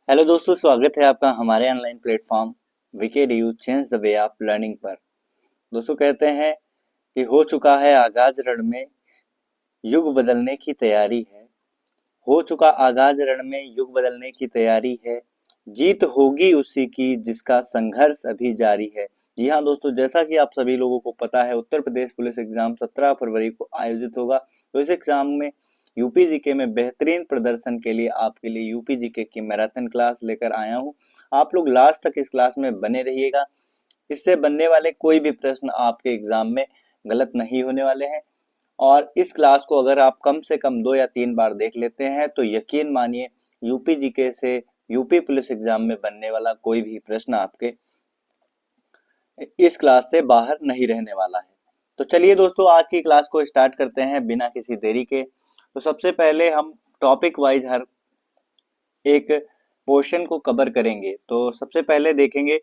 Hello दोस्तों, स्वागत है आपका हमारे online platform VKDU change the way of learning पर। दोस्तों कहते हैं कि हो चुका है आगाज रण में, युग बदलने की तैयारी है। हो चुका आगाज रण में, युग बदलने की तैयारी है। जीत होगी उसी की जिसका संघर्ष अभी जारी है। जी हाँ दोस्तों, जैसा कि आप सभी लोगों को पता है, उत्तर प्रदेश पुलिस एग्जाम 17 फरवरी को आयोजित होगा। तो इस एग्जाम में यूपी जीके में बेहतरीन प्रदर्शन के लिए आपके लिए यूपी जीके की मैराथन क्लास लेकर आया हूँ। आप लोग लास्ट तक इस क्लास में बने रहिएगा। इससे बनने वाले कोई भी प्रश्न आपके एग्जाम में गलत नहीं होने वाले हैं। और इस क्लास को अगर आप कम से कम 2 या 3 बार देख लेते हैं तो यकीन मानिए यूपी जीके से यूपी पुलिस एग्जाम में बनने वाला कोई भी प्रश्न आपके इस क्लास से बाहर नहीं रहने वाला है। तो चलिए दोस्तों, आज की क्लास को स्टार्ट करते हैं बिना किसी देरी के। तो सबसे पहले हम टॉपिक वाइज हर एक पोर्शन को कवर करेंगे। तो सबसे पहले देखेंगे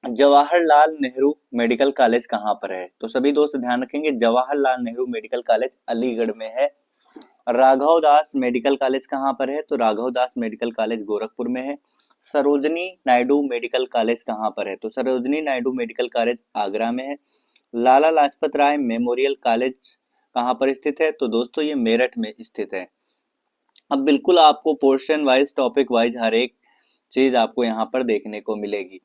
जवाहरलाल नेहरू मेडिकल कॉलेज कहाँ पर है। तो सभी दोस्त ध्यान रखेंगे, जवाहरलाल नेहरू मेडिकल कॉलेज अलीगढ़ में है। राघव दास मेडिकल कॉलेज कहाँ पर है। तो राघव दास मेडिकल कॉलेज गोरखपुर में है। सरोजनी नायडू मेडिकल कॉलेज कहाँ पर है। तो सरोजनी नायडू मेडिकल कॉलेज आगरा में है। लाला लाजपत राय मेमोरियल कॉलेज कहाँ पर स्थित है। तो दोस्तों ये मेरठ में स्थित है। अब बिल्कुल आपको पोर्शन वाइज टॉपिक वाइज हर एक चीज आपको यहाँ पर देखने को मिलेगी।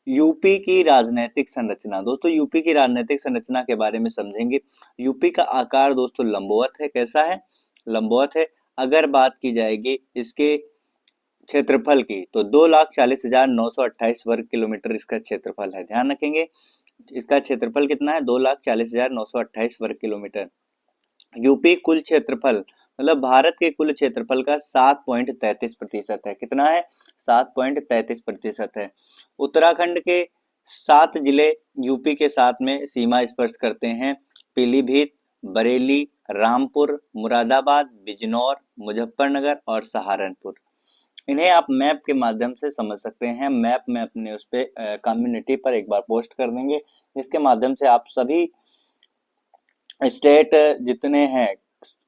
यूपी की राजनीतिक संरचना, दोस्तों यूपी की राजनीतिक संरचना के बारे में समझेंगे। यूपी का आकार दोस्तों लंबवत है। कैसा है? लंबवत है। अगर बात की जाएगी इसके क्षेत्रफल की तो 2,40,928 वर्ग किलोमीटर इसका क्षेत्रफल है। ध्यान रखेंगे, इसका क्षेत्रफल कितना है? 2,40,928 वर्ग किलोमीटर। यूपी कुल क्षेत्रफल मतलब भारत के कुल क्षेत्रफल का 7.33% है। कितना है? 7.33% है। उत्तराखंड के 7 जिले यूपी के साथ में सीमा स्पर्श करते हैं। पीलीभीत, बरेली, रामपुर, मुरादाबाद, बिजनौर, मुजफ्फरनगर और सहारनपुर। इन्हें आप मैप के माध्यम से समझ सकते हैं। मैप में अपने उस पे कम्युनिटी पर एक बार पोस्ट कर देंगे, जिसके माध्यम से आप सभी स्टेट जितने हैं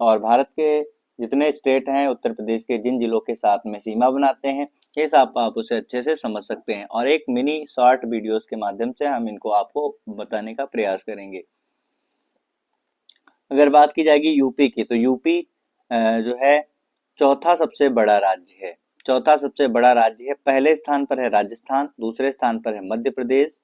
और भारत के जितने स्टेट हैं उत्तर प्रदेश के जिन जिलों के साथ में सीमा बनाते हैं, ये सब आप उसे अच्छे से समझ सकते हैं। और एक मिनी शॉर्ट वीडियोस के माध्यम से हम इनको आपको बताने का प्रयास करेंगे। अगर बात की जाएगी यूपी की, तो यूपी जो है चौथा सबसे बड़ा राज्य है। चौथा सबसे बड़ा राज्य है। पहले स्थान पर है राजस्थान, दूसरे स्थान पर है मध्य प्रदेश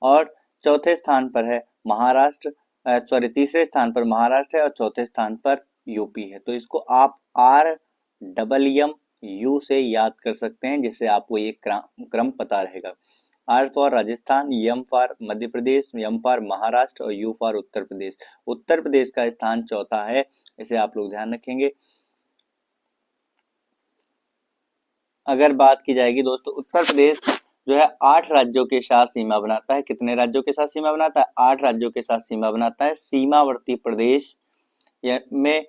और चौथे स्थान पर है महाराष्ट्र। तीसरे स्थान पर महाराष्ट्र है और चौथे स्थान पर यूपी है। तो इसको आप RMMU से याद कर सकते हैं, जिससे आपको ये क्रम पता रहेगा। R for Rajasthan, M for Madhya Pradesh, M for Maharashtra और U फॉर उत्तर प्रदेश। उत्तर प्रदेश का स्थान चौथा है, इसे आप लोग ध्यान रखेंगे। अगर बात की जाएगी दोस्तों, उत्तर प्रदेश जो है 8 राज्यों के साथ सीमा बनाता है। कितने राज्यों के साथ सीमा बनाता है? 8 राज्यों के साथ सीमा बनाता है। सीमावर्ती प्रदेश में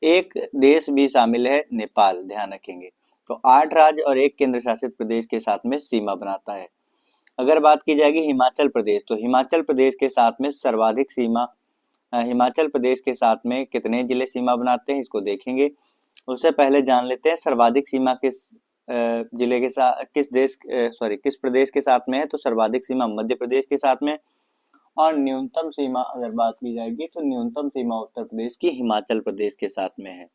एक देश भी शामिल है, नेपाल। ध्यान रखेंगे। तो 8 राज्य और एक केंद्र शासित प्रदेश के साथ में सीमा बनाता है। अगर बात की जाएगी हिमाचल प्रदेश, तो हिमाचल प्रदेश के साथ में सर्वाधिक सीमा, हिमाचल प्रदेश के साथ में कितने जिले सीमा बनाते हैं इसको देखेंगे। उससे पहले जान लेते हैं सर्वाधिक सीमा किस जिले के साथ, किस प्रदेश के साथ में है। तो सर्वाधिक सीमा मध्य प्रदेश के साथ में और न्यूनतम सीमा अगर बात की जाएगी तो न्यूनतम सीमा उत्तर प्रदेश की हिमाचल प्रदेश के साथ में है।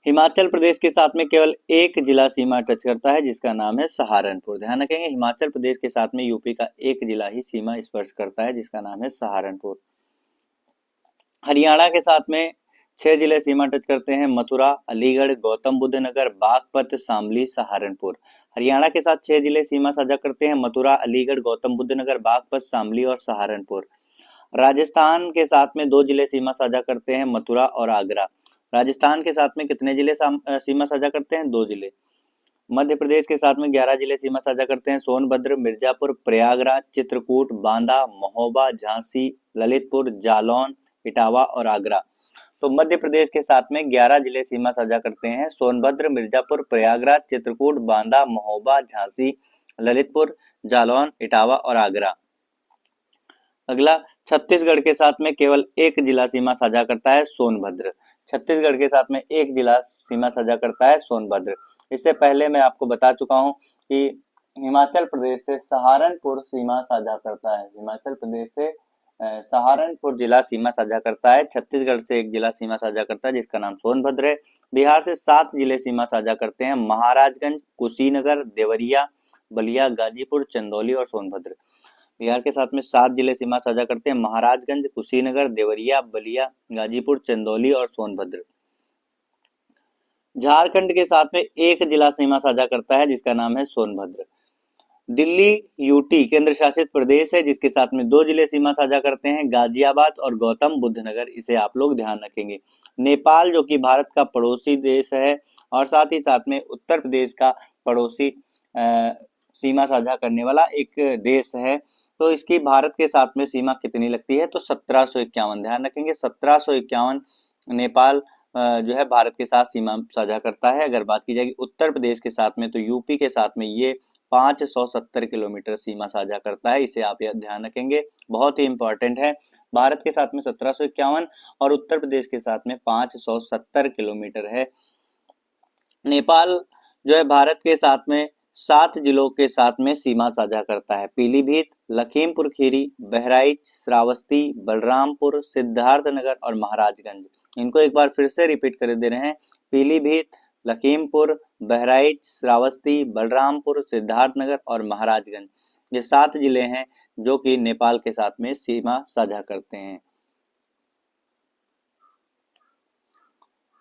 हिमाचल प्रदेश के साथ में केवल एक जिला सीमा टच करता है, जिसका नाम है सहारनपुर। ध्यान रखेंगे, हिमाचल प्रदेश के साथ में यूपी का एक जिला ही सीमा स्पर्श करता है, जिसका नाम है सहारनपुर। हरियाणा के साथ में 6 जिले सीमा टच करते हैं, मथुरा, अलीगढ़, गौतम बुद्ध नगर, बागपत, शामली, सहारनपुर। हरियाणा के साथ 6 जिले सीमा साझा करते हैं, मथुरा, अलीगढ़, गौतम बुद्ध नगर, बागपत, शामली और सहारनपुर। राजस्थान के साथ में 2 जिले सीमा साझा करते हैं, मथुरा और आगरा। राजस्थान के साथ में कितने जिले सीमा साझा करते हैं? 2 जिले। मध्य प्रदेश के साथ में 11 जिले सीमा साझा करते हैं, सोनभद्र, मिर्जापुर, प्रयागराज, चित्रकूट, बांदा, महोबा, झांसी, ललितपुर, जालौन, इटावा और आगरा। तो मध्य प्रदेश के साथ में 11 जिले सीमा साझा करते हैं, सोनभद्र, मिर्जापुर, प्रयागराज, चित्रकूट, बांदा, महोबा, झांसी, ललितपुर, जालौन, इटावा और आगरा। अगला छत्तीसगढ़ के साथ में केवल एक जिला सीमा साझा करता है, सोनभद्र। छत्तीसगढ़ के साथ में एक जिला सीमा साझा करता है, सोनभद्र। इससे पहले मैं आपको बता चुका हूं कि हिमाचल प्रदेश से सहारनपुर सीमा साझा करता है। हिमाचल प्रदेश से सहारनपुर जिला सीमा साझा करता है। छत्तीसगढ़ से एक जिला सीमा साझा करता है जिसका नाम सोनभद्र है। बिहार से 7 जिले सीमा साझा करते हैं, महाराजगंज, कुशीनगर, देवरिया, बलिया, गाजीपुर, चंदौली और सोनभद्र। बिहार के साथ में 7 जिले सीमा साझा करते हैं, महाराजगंज, कुशीनगर, देवरिया, बलिया, गाजीपुर, चंदौली और सोनभद्र। झारखंड के साथ में एक जिला सीमा साझा करता है जिसका नाम है सोनभद्र। दिल्ली यूटी केंद्र शासित प्रदेश है जिसके साथ में 2 जिले सीमा साझा करते हैं, गाजियाबाद और गौतम बुद्ध नगर। इसे आप लोग ध्यान रखेंगे। नेपाल जो कि भारत का पड़ोसी देश है और साथ ही साथ में उत्तर प्रदेश का पड़ोसी सीमा साझा करने वाला एक देश है, तो इसकी भारत के साथ में सीमा कितनी लगती है, तो 1751। ध्यान रखेंगे 1751 नेपाल जो है भारत के साथ सीमा साझा करता है। अगर बात की जाएगी उत्तर प्रदेश के साथ में, तो यूपी के साथ में ये 570 किलोमीटर सीमा साझा करता है। इसे आप ध्यान रखेंगे, बहुत ही इंपॉर्टेंट है। भारत के साथ में 1751 और उत्तर प्रदेश के साथ में 570 किलोमीटर है। नेपाल जो है भारत के साथ में 7 जिलों के साथ में सीमा साझा करता है, पीलीभीत, लखीमपुर खीरी, बहराइच, श्रावस्ती, बलरामपुर, सिद्धार्थनगर और महाराजगंज। इनको एक बार फिर से रिपीट कर दे रहे हैं, पीलीभीत, लखीमपुर, बहराइच, श्रावस्ती, बलरामपुर, सिद्धार्थनगर और महाराजगंज। ये 7 जिले हैं जो कि नेपाल के साथ में सीमा साझा करते हैं।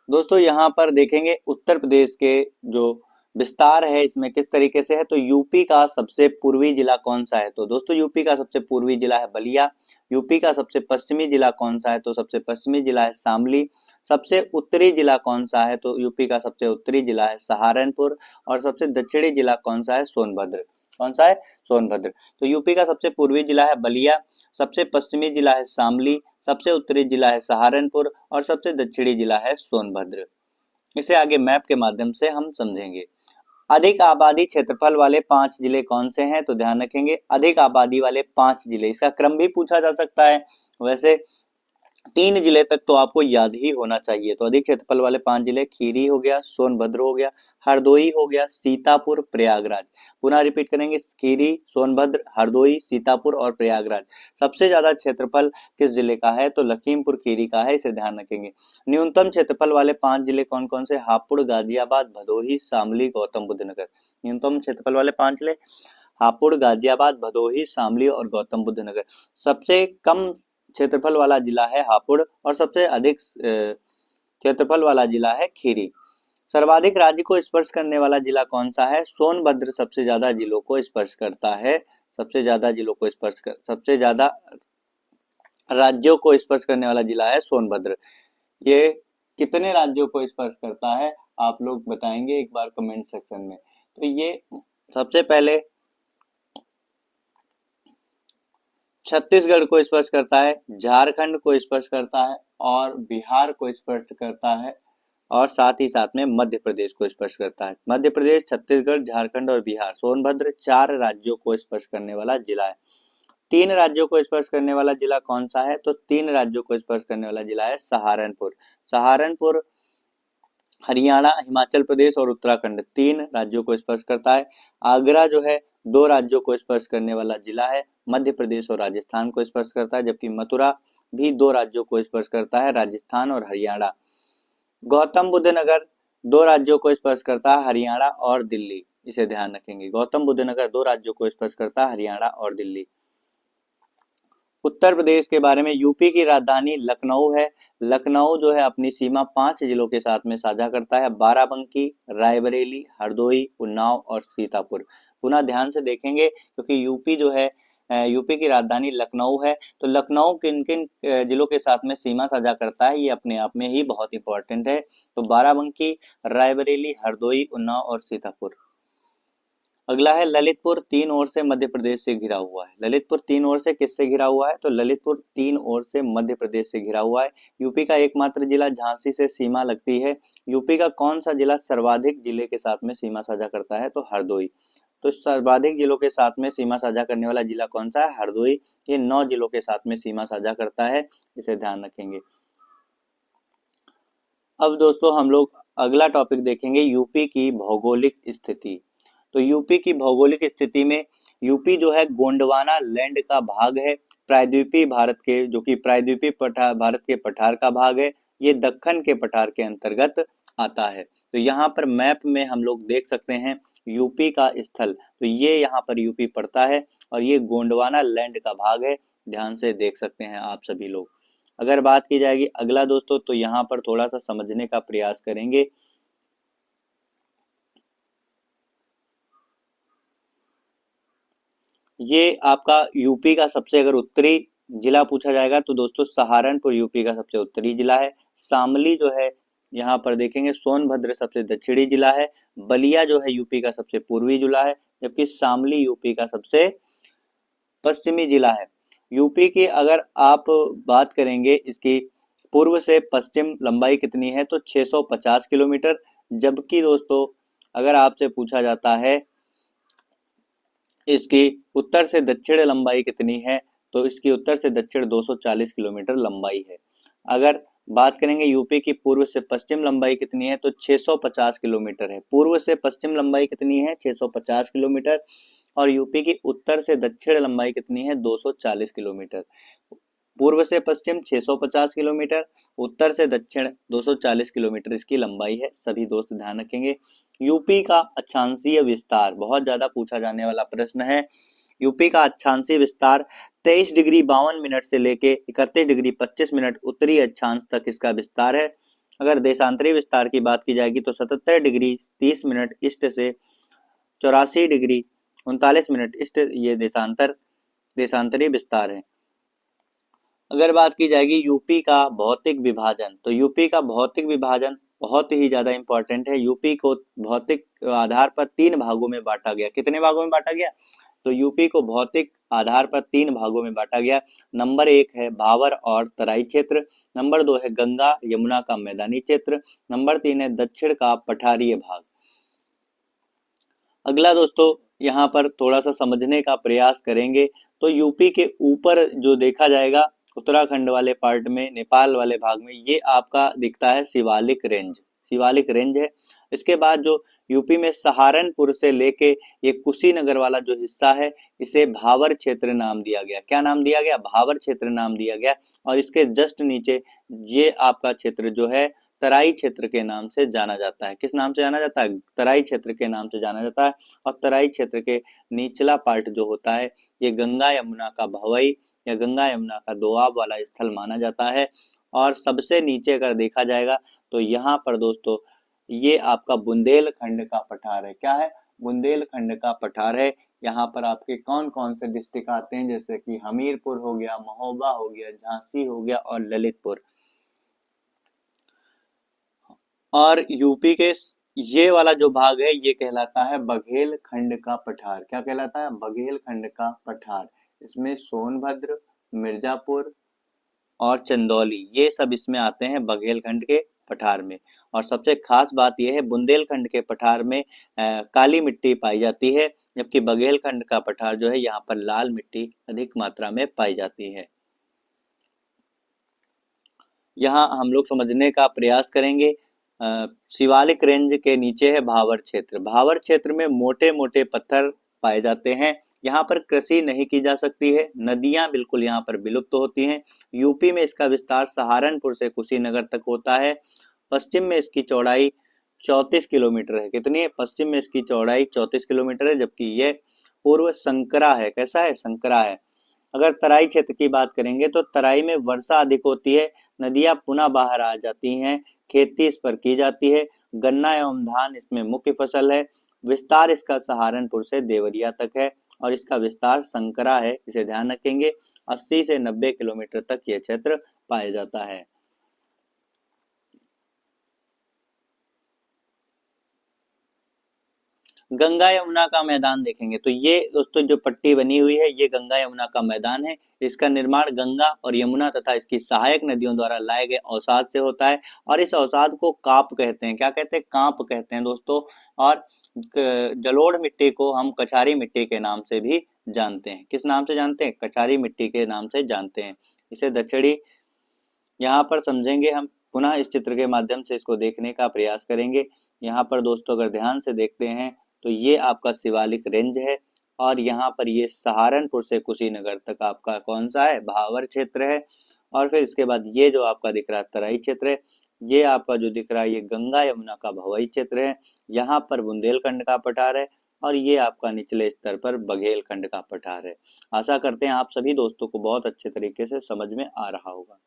दोस्तों यहाँ पर देखेंगे उत्तर प्रदेश के जो विस्तार है इसमें किस तरीके से है, तो यूपी का सबसे पूर्वी जिला कौन सा है, तो दोस्तों यूपी का सबसे पूर्वी जिला है बलिया। यूपी का सबसे पश्चिमी जिला कौन सा है, तो सबसे पश्चिमी जिला है शामली। सबसे उत्तरी जिला कौन सा है, तो यूपी का सबसे उत्तरी जिला है सहारनपुर। और सबसे दक्षिणी जिला कौन सा है, सोनभद्र। कौन सा है, सोनभद्र। तो यूपी का सबसे पूर्वी जिला है बलिया, सबसे पश्चिमी जिला है शामली, सबसे उत्तरी जिला है सहारनपुर और सबसे दक्षिणी जिला है सोनभद्र। इसे आगे मैप के माध्यम से हम समझेंगे। अधिक आबादी क्षेत्रफल वाले 5 जिले कौन से हैं, तो ध्यान रखेंगे अधिक आबादी वाले 5 जिले। इसका क्रम भी पूछा जा सकता है, वैसे 3 जिले तक तो आपको याद ही होना चाहिए। तो अधिक क्षेत्रफल वाले 5 जिले खीरी हो गया, सोनभद्र हो गया, हरदोई हो गया, सीतापुर, प्रयागराज। पुनः रिपीट करेंगे, खीरी, सोनभद्र, हरदोई, सीतापुर और प्रयागराज। सबसे ज्यादा क्षेत्रफल किस जिले का है, तो लखीमपुर खीरी का है, इसे ध्यान रखेंगे। न्यूनतम क्षेत्रफल वाले 5 जिले कौन कौन से, हापुड़, गाजियाबाद, भदोही, शामली, गौतम बुद्ध नगर। न्यूनतम क्षेत्रफल वाले 5 जिले हापुड़, गाजियाबाद, भदोही, शामली और गौतम बुद्ध नगर। सबसे कम क्षेत्रफल वाला जिला है हापुड़ और सबसे अधिक क्षेत्रफल वाला जिला है खीरी। सर्वाधिक राज्य को स्पर्श करने वाला जिला कौन सा है, सोनभद्र सबसे ज्यादा जिलों को स्पर्श करता है। सबसे ज्यादा राज्यों को स्पर्श करने वाला जिला है सोनभद्र। ये कितने राज्यों को स्पर्श करता है आप लोग बताएंगे एक बार कमेंट सेक्शन में। तो ये सबसे पहले छत्तीसगढ़ को स्पर्श करता है, झारखंड को स्पर्श करता है और बिहार को स्पर्श करता है और साथ ही साथ में मध्य प्रदेश को स्पर्श करता है। मध्य प्रदेश, छत्तीसगढ़, झारखंड और बिहार, सोनभद्र 4 राज्यों को स्पर्श करने वाला जिला है। 3 राज्यों को स्पर्श करने वाला जिला कौन सा है, तो 3 राज्यों को स्पर्श करने वाला जिला है सहारनपुर। सहारनपुर हरियाणा, हिमाचल प्रदेश और उत्तराखंड 3 राज्यों को स्पर्श करता है। आगरा जो है 2 राज्यों को स्पर्श करने वाला जिला है, मध्य प्रदेश और राजस्थान को स्पर्श करता है, जबकि मथुरा भी 2 राज्यों को स्पर्श करता है, राजस्थान और हरियाणा। गौतम बुद्ध नगर 2 राज्यों को स्पर्श करता है, हरियाणा और दिल्ली। इसे ध्यान रखेंगे, गौतम बुद्ध नगर 2 राज्यों को स्पर्श करता है, हरियाणा और दिल्ली। उत्तर प्रदेश के बारे में, यूपी की राजधानी लखनऊ है। लखनऊ जो है अपनी सीमा 5 जिलों के साथ में साझा करता है, बाराबंकी, रायबरेली, हरदोई, उन्नाव और सीतापुर। पुनः ध्यान से देखेंगे क्योंकि यूपी जो है यूपी की राजधानी लखनऊ है, तो लखनऊ किन किन जिलों के साथ में सीमा साझा करता है ये अपने आप में ही बहुत इंपॉर्टेंट है। तो बाराबंकी, रायबरेली, हरदोई, उन्नाव और सीतापुर। अगला है ललितपुर, 3 ओर से मध्य प्रदेश से घिरा हुआ है। ललितपुर 3 ओर से किससे घिरा हुआ है, तो ललितपुर 3 ओर से मध्य प्रदेश से घिरा हुआ है। यूपी का एकमात्र जिला झांसी से सीमा लगती है। यूपी का कौन सा जिला सर्वाधिक जिले के साथ में सीमा साझा करता है, तो हरदोई। तो सर्वाधिक जिलों के साथ में सीमा साझा करने वाला जिला कौन सा है, हरदोई। ये 9 जिलों के साथ में सीमा साझा करता है, इसे ध्यान रखेंगे। अब दोस्तों हम लोग अगला टॉपिक देखेंगे यूपी की भौगोलिक स्थिति। तो यूपी की भौगोलिक स्थिति में यूपी जो है गोंडवाना लैंड का भाग है, प्रायद्वीपीय भारत के, जो कि प्रायद्वीपीय पठार भारत के पठार का भाग है, ये दक्कन के पठार के अंतर्गत आता है। तो यहाँ पर मैप में हम लोग देख सकते हैं यूपी का स्थल, तो ये यहाँ पर यूपी पड़ता है और ये गोंडवाना लैंड का भाग है, ध्यान से देख सकते हैं आप सभी लोग। अगर बात की जाएगी अगला दोस्तों, तो यहाँ पर थोड़ा सा समझने का प्रयास करेंगे। ये आपका यूपी का सबसे अगर उत्तरी जिला पूछा जाएगा तो दोस्तों सहारनपुर यूपी का सबसे उत्तरी जिला है। शामली जो है यहाँ पर देखेंगे सोनभद्र सबसे दक्षिणी जिला है। बलिया जो है यूपी का सबसे पूर्वी जिला है, जबकि शामली यूपी का सबसे पश्चिमी जिला है। यूपी की अगर आप बात करेंगे इसकी पूर्व से पश्चिम लंबाई कितनी है तो 650 किलोमीटर, जबकि दोस्तों अगर आपसे पूछा जाता है इसकी उत्तर से दक्षिण लंबाई कितनी है तो इसकी उत्तर से दक्षिण 240 किलोमीटर लंबाई है। अगर बात करेंगे यूपी की पूर्व से पश्चिम लंबाई कितनी है तो 650 किलोमीटर है। पूर्व से पश्चिम लंबाई कितनी है 650 किलोमीटर, और यूपी की उत्तर से दक्षिण लंबाई कितनी है 240 किलोमीटर। पूर्व से पश्चिम 650 किलोमीटर, उत्तर से दक्षिण 240 किलोमीटर इसकी लंबाई है। सभी दोस्त ध्यान रखेंगे। यूपी का अक्षांशीय विस्तार बहुत ज्यादा पूछा जाने वाला प्रश्न है। यूपी का अक्षांशीय विस्तार 23 डिग्री 52 मिनट से लेके 31 डिग्री 25 मिनट उत्तरी अक्षांश तक इसका विस्तार है। अगर देशांतरी विस्तार की बात की जाएगी तो 77 डिग्री 30 मिनट ईस्ट से 84 डिग्री 39 मिनट ईस्ट ये देशांतरी विस्तार है। अगर बात की जाएगी यूपी का भौतिक विभाजन, तो यूपी का भौतिक विभाजन बहुत ही ज्यादा इंपॉर्टेंट है। यूपी को भौतिक आधार पर 3 भागों में बांटा गया। कितने भागों में बांटा गया तो यूपी को भौतिक आधार पर 3 भागों में बांटा गया। नंबर 1 है भावर और तराई क्षेत्र, नंबर 2 है गंगा यमुना का मैदानी क्षेत्र, नंबर 3 है दक्षिण का पठारीय भाग। अगला दोस्तों यहाँ पर थोड़ा सा समझने का प्रयास करेंगे। तो यूपी के ऊपर जो देखा जाएगा उत्तराखंड वाले पार्ट में, नेपाल वाले भाग में, ये आपका दिखता है शिवालिक रेंज, शिवालिक रेंज है। इसके बाद जो यूपी में सहारनपुर से लेके ये कुशीनगर वाला जो हिस्सा है इसे भावर क्षेत्र नाम दिया गया। क्या नाम दिया गया भावर क्षेत्र नाम दिया गया। और इसके जस्ट नीचे ये आपका क्षेत्र जो है तराई क्षेत्र के नाम से जाना जाता है। किस नाम से जाना जाता है तराई क्षेत्र के नाम से जाना जाता है। और तराई क्षेत्र के निचला पार्ट जो होता है ये गंगा यमुना का भवई या गंगा यमुना का दोआब वाला स्थल माना जाता है। और सबसे नीचे अगर देखा जाएगा तो यहाँ पर दोस्तों ये आपका बुंदेलखंड का पठार है। क्या है बुंदेलखंड का पठार है। यहाँ पर आपके कौन कौन से डिस्ट्रिक्ट आते हैं जैसे कि हमीरपुर हो गया, महोबा हो गया, झांसी हो गया और ललितपुर। और यूपी के ये वाला जो भाग है ये कहलाता है बघेलखंड का पठार। क्या कहलाता है बघेलखंड का पठार। इसमें सोनभद्र, मिर्जापुर और चंदौली ये सब इसमें आते हैं बघेलखंड के पठार में। और सबसे खास बात यह है बुंदेलखंड के पठार में काली मिट्टी पाई जाती है, जबकि बघेलखंड का पठार जो है यहाँ पर लाल मिट्टी अधिक मात्रा में पाई जाती है। यहाँ हम लोग समझने का प्रयास करेंगे। शिवालिक रेंज के नीचे है भावर क्षेत्र। भावर क्षेत्र में मोटे मोटे पत्थर पाए जाते हैं। यहाँ पर कृषि नहीं की जा सकती है, नदियां बिल्कुल यहाँ पर विलुप्त होती हैं। यूपी में इसका विस्तार सहारनपुर से कुशीनगर तक होता है। पश्चिम में इसकी चौड़ाई 34 किलोमीटर है। कितनी है पश्चिम में इसकी चौड़ाई 34 किलोमीटर है, जबकि ये पूर्व संकरा है। कैसा है संकरा है। अगर तराई क्षेत्र की बात करेंगे तो तराई में वर्षा अधिक होती है, नदियां पुनः बाहर आ जाती हैं, खेती इस पर की जाती है, गन्ना एवं धान इसमें मुख्य फसल है। विस्तार इसका सहारनपुर से देवरिया तक है और इसका विस्तार संकरा है, इसे ध्यान रखेंगे। 80 से 90 किलोमीटर तक यह क्षेत्र पाया जाता है। गंगा यमुना का मैदान देखेंगे तो ये दोस्तों जो पट्टी बनी हुई है ये गंगा यमुना का मैदान है। इसका निर्माण गंगा और यमुना तथा इसकी सहायक नदियों द्वारा लाए गए अवसाद से होता है और इस अवसाद को काप कहते हैं। क्या कहते हैं काप कहते हैं दोस्तों। और जलोढ़ मिट्टी को हम कछारी मिट्टी के नाम से भी जानते हैं। किस नाम से जानते हैं कछारी मिट्टी के नाम से जानते हैं। इसे दक्षिणी यहाँ पर समझेंगे हम पुनः इस चित्र के माध्यम से इसको देखने का प्रयास करेंगे। यहाँ पर दोस्तों अगर ध्यान से देखते हैं तो ये आपका शिवालिक रेंज है और यहाँ पर ये सहारनपुर से कुशीनगर तक आपका कौन सा है, भावर क्षेत्र है। और फिर इसके बाद ये जो आपका दिख रहा है तराई क्षेत्र है, ये आपका जो दिख रहा है ये गंगा यमुना का भवाई क्षेत्र है। यहाँ पर बुंदेलखंड का पठार है और ये आपका निचले स्तर पर बघेलखंड का पठार है। आशा करते हैं आप सभी दोस्तों को बहुत अच्छे तरीके से समझ में आ रहा होगा।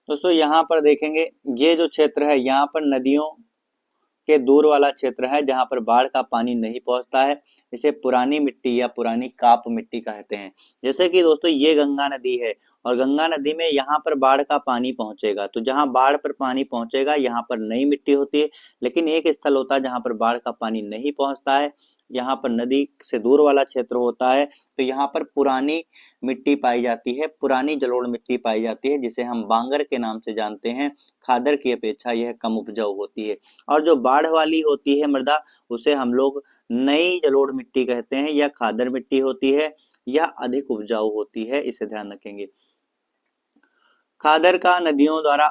दोस्तों यहाँ पर देखेंगे ये जो क्षेत्र है यहाँ पर नदियों के दूर वाला क्षेत्र है जहाँ पर बाढ़ का पानी नहीं पहुँचता है। इसे पुरानी मिट्टी या पुरानी काप मिट्टी कहते हैं। जैसे कि दोस्तों ये गंगा नदी है और गंगा नदी में यहाँ पर बाढ़ का पानी पहुंचेगा, तो जहाँ बाढ़ पर पानी पहुंचेगा यहाँ पर नई मिट्टी होती है। लेकिन एक स्थल होता है जहाँ पर बाढ़ का पानी नहीं पहुंचता है, यहाँ पर नदी से दूर वाला क्षेत्र होता है, तो यहाँ पर पुरानी मिट्टी पाई जाती है, पुरानी जलोढ़ मिट्टी पाई जाती है, जिसे हम बांगर के नाम से जानते हैं। खादर की अपेक्षा यह कम उपजाऊ होती है। और जो बाढ़ वाली होती है मृदा, उसे हम लोग नई जलोढ़ मिट्टी कहते हैं या खादर मिट्टी होती है, यह अधिक उपजाऊ होती है, इसे ध्यान रखेंगे। खादर का नदियों द्वारा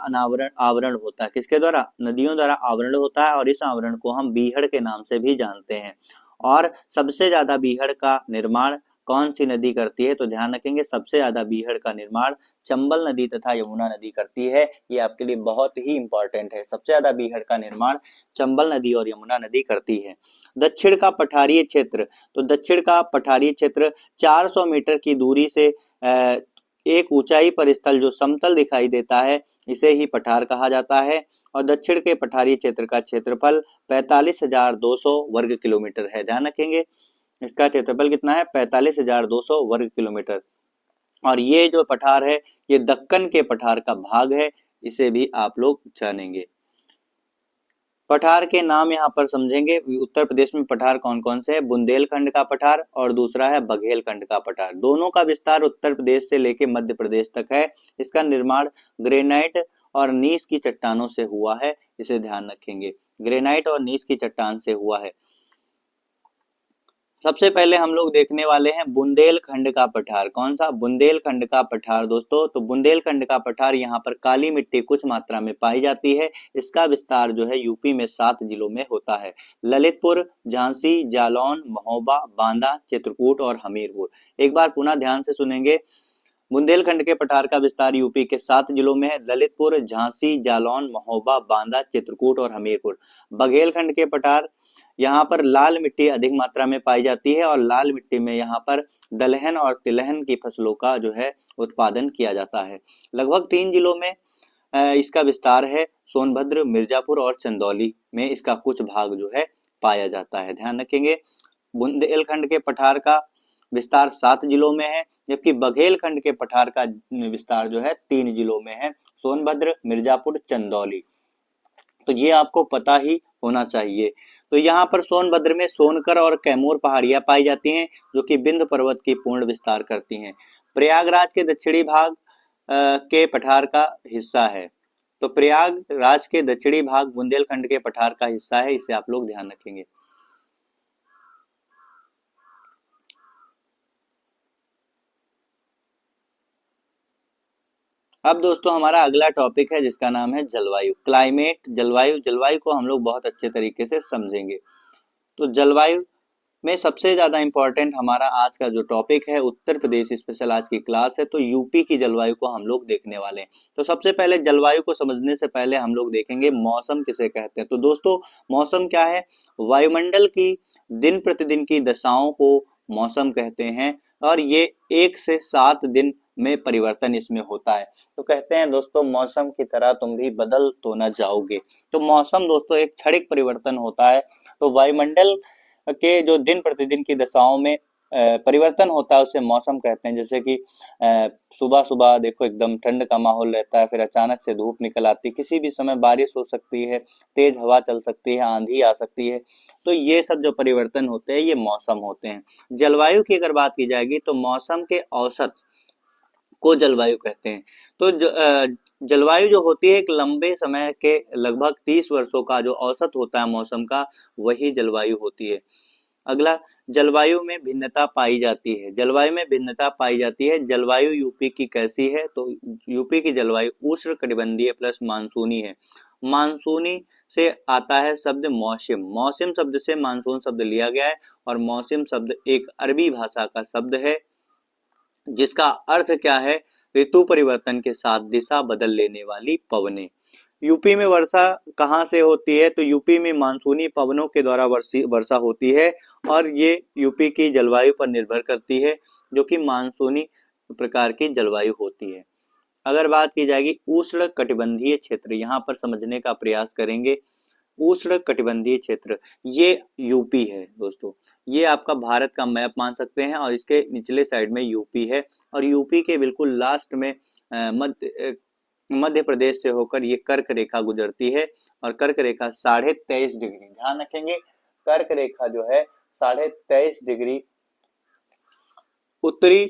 आवरण होता है। किसके द्वारा? नदियों द्वारा आवरण होता है और इस आवरण को हम बीहड़ के नाम से भी जानते हैं। और सबसे ज्यादा बीहड़ का निर्माण कौन सी नदी करती है? तो ध्यान रखेंगे सबसे ज्यादा बीहड़ का निर्माण चंबल नदी तथा यमुना नदी करती है। ये आपके लिए बहुत ही इंपॉर्टेंट है। सबसे ज्यादा बीहड़ का निर्माण चंबल नदी और यमुना नदी करती है। दक्षिण का पठारीय क्षेत्र, तो दक्षिण का पठारीय क्षेत्र 400 मीटर की दूरी से एक ऊंचाई पर स्थल जो समतल दिखाई देता है, इसे ही पठार कहा जाता है। और दक्षिण के पठारी क्षेत्र का क्षेत्रफल 45,200 वर्ग किलोमीटर है। ध्यान रखेंगे इसका क्षेत्रफल कितना है? 45,200 वर्ग किलोमीटर। और ये जो पठार है ये दक्कन के पठार का भाग है, इसे भी आप लोग जानेंगे। पठार के नाम यहाँ पर समझेंगे। उत्तर प्रदेश में पठार कौन कौन से है? बुंदेलखंड का पठार और दूसरा है बघेलखंड का पठार। दोनों का विस्तार उत्तर प्रदेश से लेकर मध्य प्रदेश तक है। इसका निर्माण ग्रेनाइट और नीस की चट्टानों से हुआ है, इसे ध्यान रखेंगे। ग्रेनाइट और नीस की चट्टान से हुआ है। सबसे पहले हम लोग देखने वाले हैं बुंदेलखंड का पठार। कौन सा? बुंदेलखंड का पठार दोस्तों। तो बुंदेलखंड का पठार यहाँ पर काली मिट्टी कुछ मात्रा में पाई जाती है। इसका विस्तार जो है यूपी में 7 जिलों में होता है। ललितपुर, झांसी, जालौन, महोबा, बांदा, चित्रकूट और हमीरपुर। एक बार पुनः ध्यान से सुनेंगे। बुंदेलखंड के पठार का विस्तार यूपी के 7 जिलों में है। ललितपुर, झांसी, जालौन, महोबा, बांदा, चित्रकूट और हमीरपुर। बघेलखंड के पठार यहाँ पर लाल मिट्टी अधिक मात्रा में पाई जाती है और लाल मिट्टी में यहाँ पर दलहन और तिलहन की फसलों का जो है उत्पादन किया जाता है। लगभग 3 जिलों में इसका विस्तार है। सोनभद्र, मिर्जापुर और चंदौली में इसका कुछ भाग जो है पाया जाता है। ध्यान रखेंगे बुंदेलखंड के पठार का विस्तार 7 जिलों में है, जबकि बघेलखंड के पठार का विस्तार जो है 3 जिलों में है, सोनभद्र, मिर्जापुर, चंदौली। तो ये आपको पता ही होना चाहिए। तो यहाँ पर सोनभद्र में सोनकर और कैमूर पहाड़ियां पाई जाती हैं, जो कि बिंद पर्वत की पूर्ण विस्तार करती हैं। प्रयागराज के दक्षिणी भाग के पठार का हिस्सा है। तो प्रयागराज के दक्षिणी भाग बुंदेलखंड के पठार का हिस्सा है, इसे आप लोग ध्यान रखेंगे। अब दोस्तों हमारा अगला टॉपिक है जिसका नाम है जलवायु, क्लाइमेट। जलवायु को हम लोग बहुत अच्छे तरीके से समझेंगे। तो जलवायु में सबसे ज्यादा इंपॉर्टेंट हमारा आज का जो टॉपिक है, उत्तर प्रदेश स्पेशल आज की क्लास है, तो यूपी की जलवायु को हम लोग देखने वाले हैं। तो सबसे पहले जलवायु को समझने से पहले हम लोग देखेंगे मौसम किसे कहते हैं। तो दोस्तों मौसम क्या है? वायुमंडल की दिन प्रतिदिन की दशाओं को मौसम कहते हैं और ये 1 से 7 दिन में परिवर्तन इसमें होता है। तो कहते हैं दोस्तों मौसम की तरह तुम भी बदल तो न जाओगे। तो मौसम दोस्तों एक क्षणिक परिवर्तन होता है। तो वायुमंडल के जो दिन प्रतिदिन की दशाओं में परिवर्तन होता है उसे मौसम कहते हैं। जैसे कि सुबह सुबह देखो एकदम ठंड का माहौल रहता है, फिर अचानक से धूप निकल आती है, किसी भी समय बारिश हो सकती है, तेज हवा चल सकती है, आंधी आ सकती है। तो ये सब जो परिवर्तन होते हैं ये मौसम होते हैं। जलवायु की अगर बात की जाएगी तो मौसम के औसत को जलवायु कहते हैं। तो जलवायु जो होती है एक लंबे समय के लगभग 30 वर्षों का जो औसत होता है मौसम का, वही जलवायु होती है। अगला, जलवायु में भिन्नता पाई जाती है। जलवायु में भिन्नता पाई जाती है। जलवायु यूपी की कैसी है? तो यूपी की जलवायु उष्णकटिबंधीय प्लस मानसूनी है। मानसूनी से आता है शब्द मौसम। मौसम शब्द से मानसून शब्द लिया गया है और मौसम शब्द एक अरबी भाषा का शब्द है जिसका अर्थ क्या है? ऋतु परिवर्तन के साथ दिशा बदल लेने वाली पवनें। यूपी में वर्षा कहाँ से होती है? तो यूपी में मानसूनी पवनों के द्वारा वर्षा होती है और ये यूपी की जलवायु पर निर्भर करती है जो कि मानसूनी प्रकार की जलवायु होती है। अगर बात की जाएगी उष्ण कटिबंधीय क्षेत्र, यहाँ पर समझने का प्रयास करेंगे। उष्ण कटिबंधीय क्षेत्र ये यूपी है दोस्तों। ये आपका भारत का मैप मान सकते हैं और इसके निचले साइड में यूपी है और यूपी के बिल्कुल लास्ट में मध्य प्रदेश से होकर ये कर्क रेखा गुजरती है और कर्क रेखा 23.5 डिग्री, ध्यान रखेंगे कर्क रेखा जो है 23.5 डिग्री उत्तरी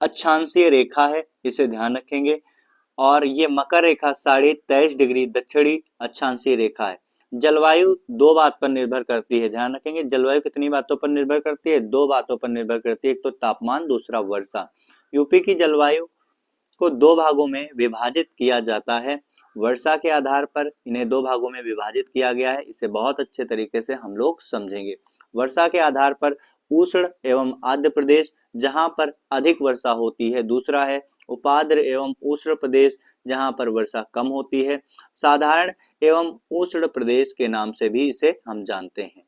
अक्षांशीय रेखा है, इसे ध्यान रखेंगे। और ये मकर रेखा 23.5 डिग्री दक्षिणी अक्षांशीय रेखा है। जलवायु दो बात पर निर्भर करती है, ध्यान रखेंगे। जलवायु कितनी बातों पर निर्भर करती है? दो बातों पर निर्भर करती है, एक तो तापमान, दूसरा वर्षा। यूपी की जलवायु को दो भागों में विभाजित किया जाता है। वर्षा के आधार पर इन्हें दो भागों में विभाजित किया गया है, इसे बहुत अच्छे तरीके से हम लोग समझेंगे। वर्षा के आधार पर उष्ण एवं आर्द्र प्रदेश जहां पर अधिक वर्षा होती है, दूसरा है उपाद्र एवं उष्ण प्रदेश जहां पर वर्षा कम होती है। साधारण एवं उष्ण प्रदेश के नाम से भी इसे हम जानते हैं।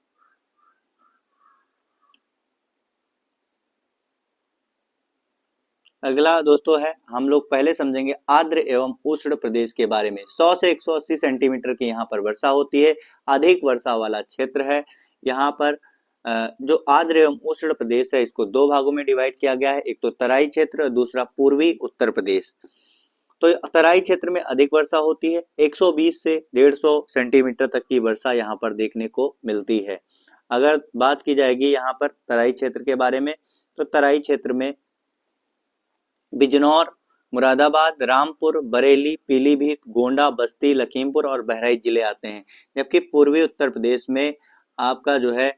अगला दोस्तों है, हम लोग पहले समझेंगे आर्द्र एवं उष्ण प्रदेश के बारे में। 100 से 180 सेंटीमीटर की यहाँ पर वर्षा होती है, अधिक वर्षा वाला क्षेत्र है। यहाँ पर जो आर्द्र एवं उष्ण प्रदेश है इसको दो भागों में डिवाइड किया गया है, एक तो तराई क्षेत्र, दूसरा पूर्वी उत्तर प्रदेश। तो तराई क्षेत्र में अधिक वर्षा होती है, 120 से 150 सेंटीमीटर तक की वर्षा यहाँ पर देखने को मिलती है। अगर बात की जाएगी यहाँ पर तराई क्षेत्र के बारे में, तो तराई क्षेत्र में बिजनौर, मुरादाबाद, रामपुर, बरेली, पीलीभीत, गोंडा, बस्ती, लखीमपुर और बहराइच जिले आते हैं। जबकि पूर्वी उत्तर प्रदेश में आपका जो है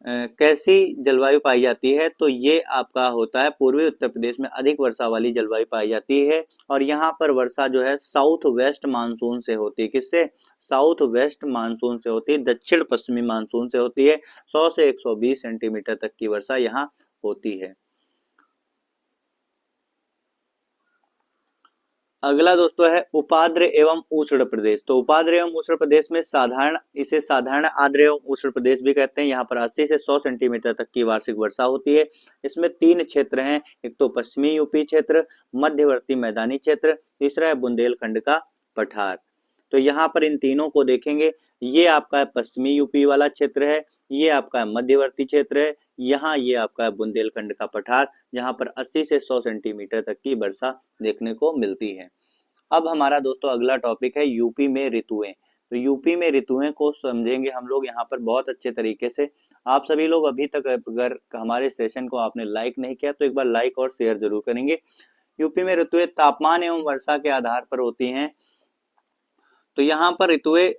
कैसी जलवायु पाई जाती है? तो ये आपका होता है पूर्वी उत्तर प्रदेश में अधिक वर्षा वाली जलवायु पाई जाती है और यहाँ पर वर्षा जो है साउथ वेस्ट मानसून से होती है। किससे? साउथ वेस्ट मानसून से होती है, दक्षिण पश्चिमी मानसून से होती है। 100 से 120 सेंटीमीटर तक की वर्षा यहाँ होती है। अगला दोस्तों है उपाद्र एवं उष्ण प्रदेश। तो उपाद्र एवं उष्ण प्रदेश में इसे साधारण आर्द्र एवं उष्ण प्रदेश भी कहते हैं। यहाँ पर 80 से 100 सेंटीमीटर तक की वार्षिक वर्षा होती है। इसमें तीन क्षेत्र हैं, एक तो पश्चिमी यूपी क्षेत्र, मध्यवर्ती मैदानी क्षेत्र, तीसरा है बुंदेलखंड का पठार। तो यहाँ पर इन तीनों को देखेंगे, ये आपका पश्चिमी यूपी वाला क्षेत्र है, ये आपका मध्यवर्ती क्षेत्र है, यहाँ ये आपका बुंदेलखंड का पठार जहाँ पर 80 से 100 सेंटीमीटर तक की वर्षा देखने को मिलती है। अब हमारा दोस्तों अगला टॉपिक है यूपी में ऋतुएं। तो यूपी में ऋतुएं को समझेंगे हम लोग यहाँ पर बहुत अच्छे तरीके से। आप सभी लोग अभी तक अगर हमारे सेशन को आपने लाइक नहीं किया तो एक बार लाइक और शेयर जरूर करेंगे। यूपी में ऋतुएं तापमान एवं वर्षा के आधार पर होती हैं। तो यहाँ पर ऋतुएं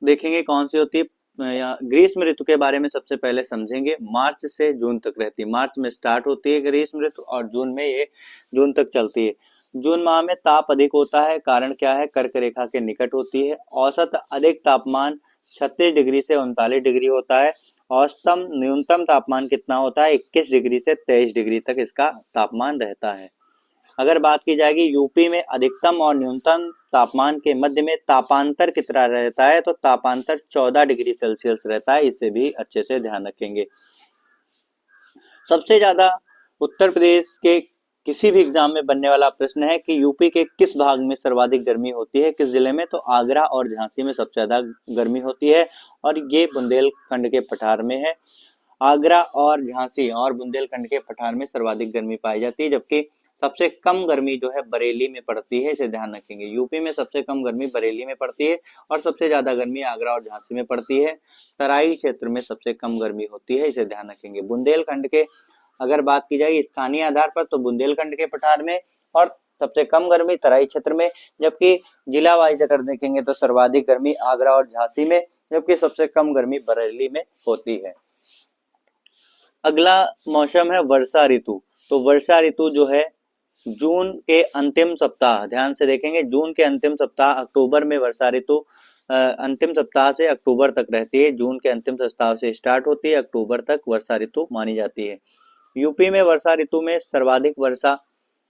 देखेंगे कौन सी होती है। ग्रीष्म ऋतु के बारे में सबसे पहले समझेंगे। मार्च से जून तक रहती है, मार्च में स्टार्ट होती है ग्रीष्म ऋतु और जून में ये जून तक चलती है। जून माह में ताप अधिक होता है, कारण क्या है? कर्क रेखा के निकट होती है। औसत अधिक तापमान 36 डिग्री से 39 डिग्री होता है। औसतम न्यूनतम तापमान कितना होता है? 21 डिग्री से 23 डिग्री तक इसका तापमान रहता है। अगर बात की जाएगी यूपी में अधिकतम और न्यूनतम तापमान के मध्य में तापांतर कितना रहता है? तो तापांतर 14 डिग्री सेल्सियस रहता है, इसे भी अच्छे से ध्यान रखेंगे। सबसे ज्यादा उत्तर प्रदेश के किसी भी एग्जाम में बनने वाला प्रश्न है कि यूपी के किस भाग में सर्वाधिक गर्मी होती है, किस जिले में? तो आगरा और झांसी में सबसे ज्यादा गर्मी होती है और ये बुंदेलखंड के पठार में है। आगरा और झांसी और बुंदेलखंड के पठार में सर्वाधिक गर्मी पाई जाती है, जबकि सबसे कम गर्मी जो है बरेली में पड़ती है, इसे ध्यान रखेंगे। यूपी में सबसे कम गर्मी बरेली में पड़ती है और सबसे ज्यादा गर्मी आगरा और झांसी में पड़ती है। तराई क्षेत्र में सबसे कम गर्मी होती है, इसे ध्यान रखेंगे। बुंदेलखंड के अगर बात की जाए स्थानीय आधार पर तो बुंदेलखंड के पठार में और सबसे कम गर्मी तराई क्षेत्र में, जबकि जिला वाइज अगर देखेंगे तो सर्वाधिक गर्मी आगरा और झांसी में, जबकि सबसे कम गर्मी बरेली में होती है। अगला मौसम है वर्षा ऋतु। तो वर्षा ऋतु जो है जून के अंतिम सप्ताह, ध्यान से देखेंगे, जून के अंतिम सप्ताह अक्टूबर में वर्षा ऋतु अंतिम सप्ताह से अक्टूबर तक रहती है। जून के अंतिम सप्ताह से स्टार्ट होती है, अक्टूबर तक वर्षा ऋतु मानी जाती है। यूपी में वर्षा ऋतु में सर्वाधिक वर्षा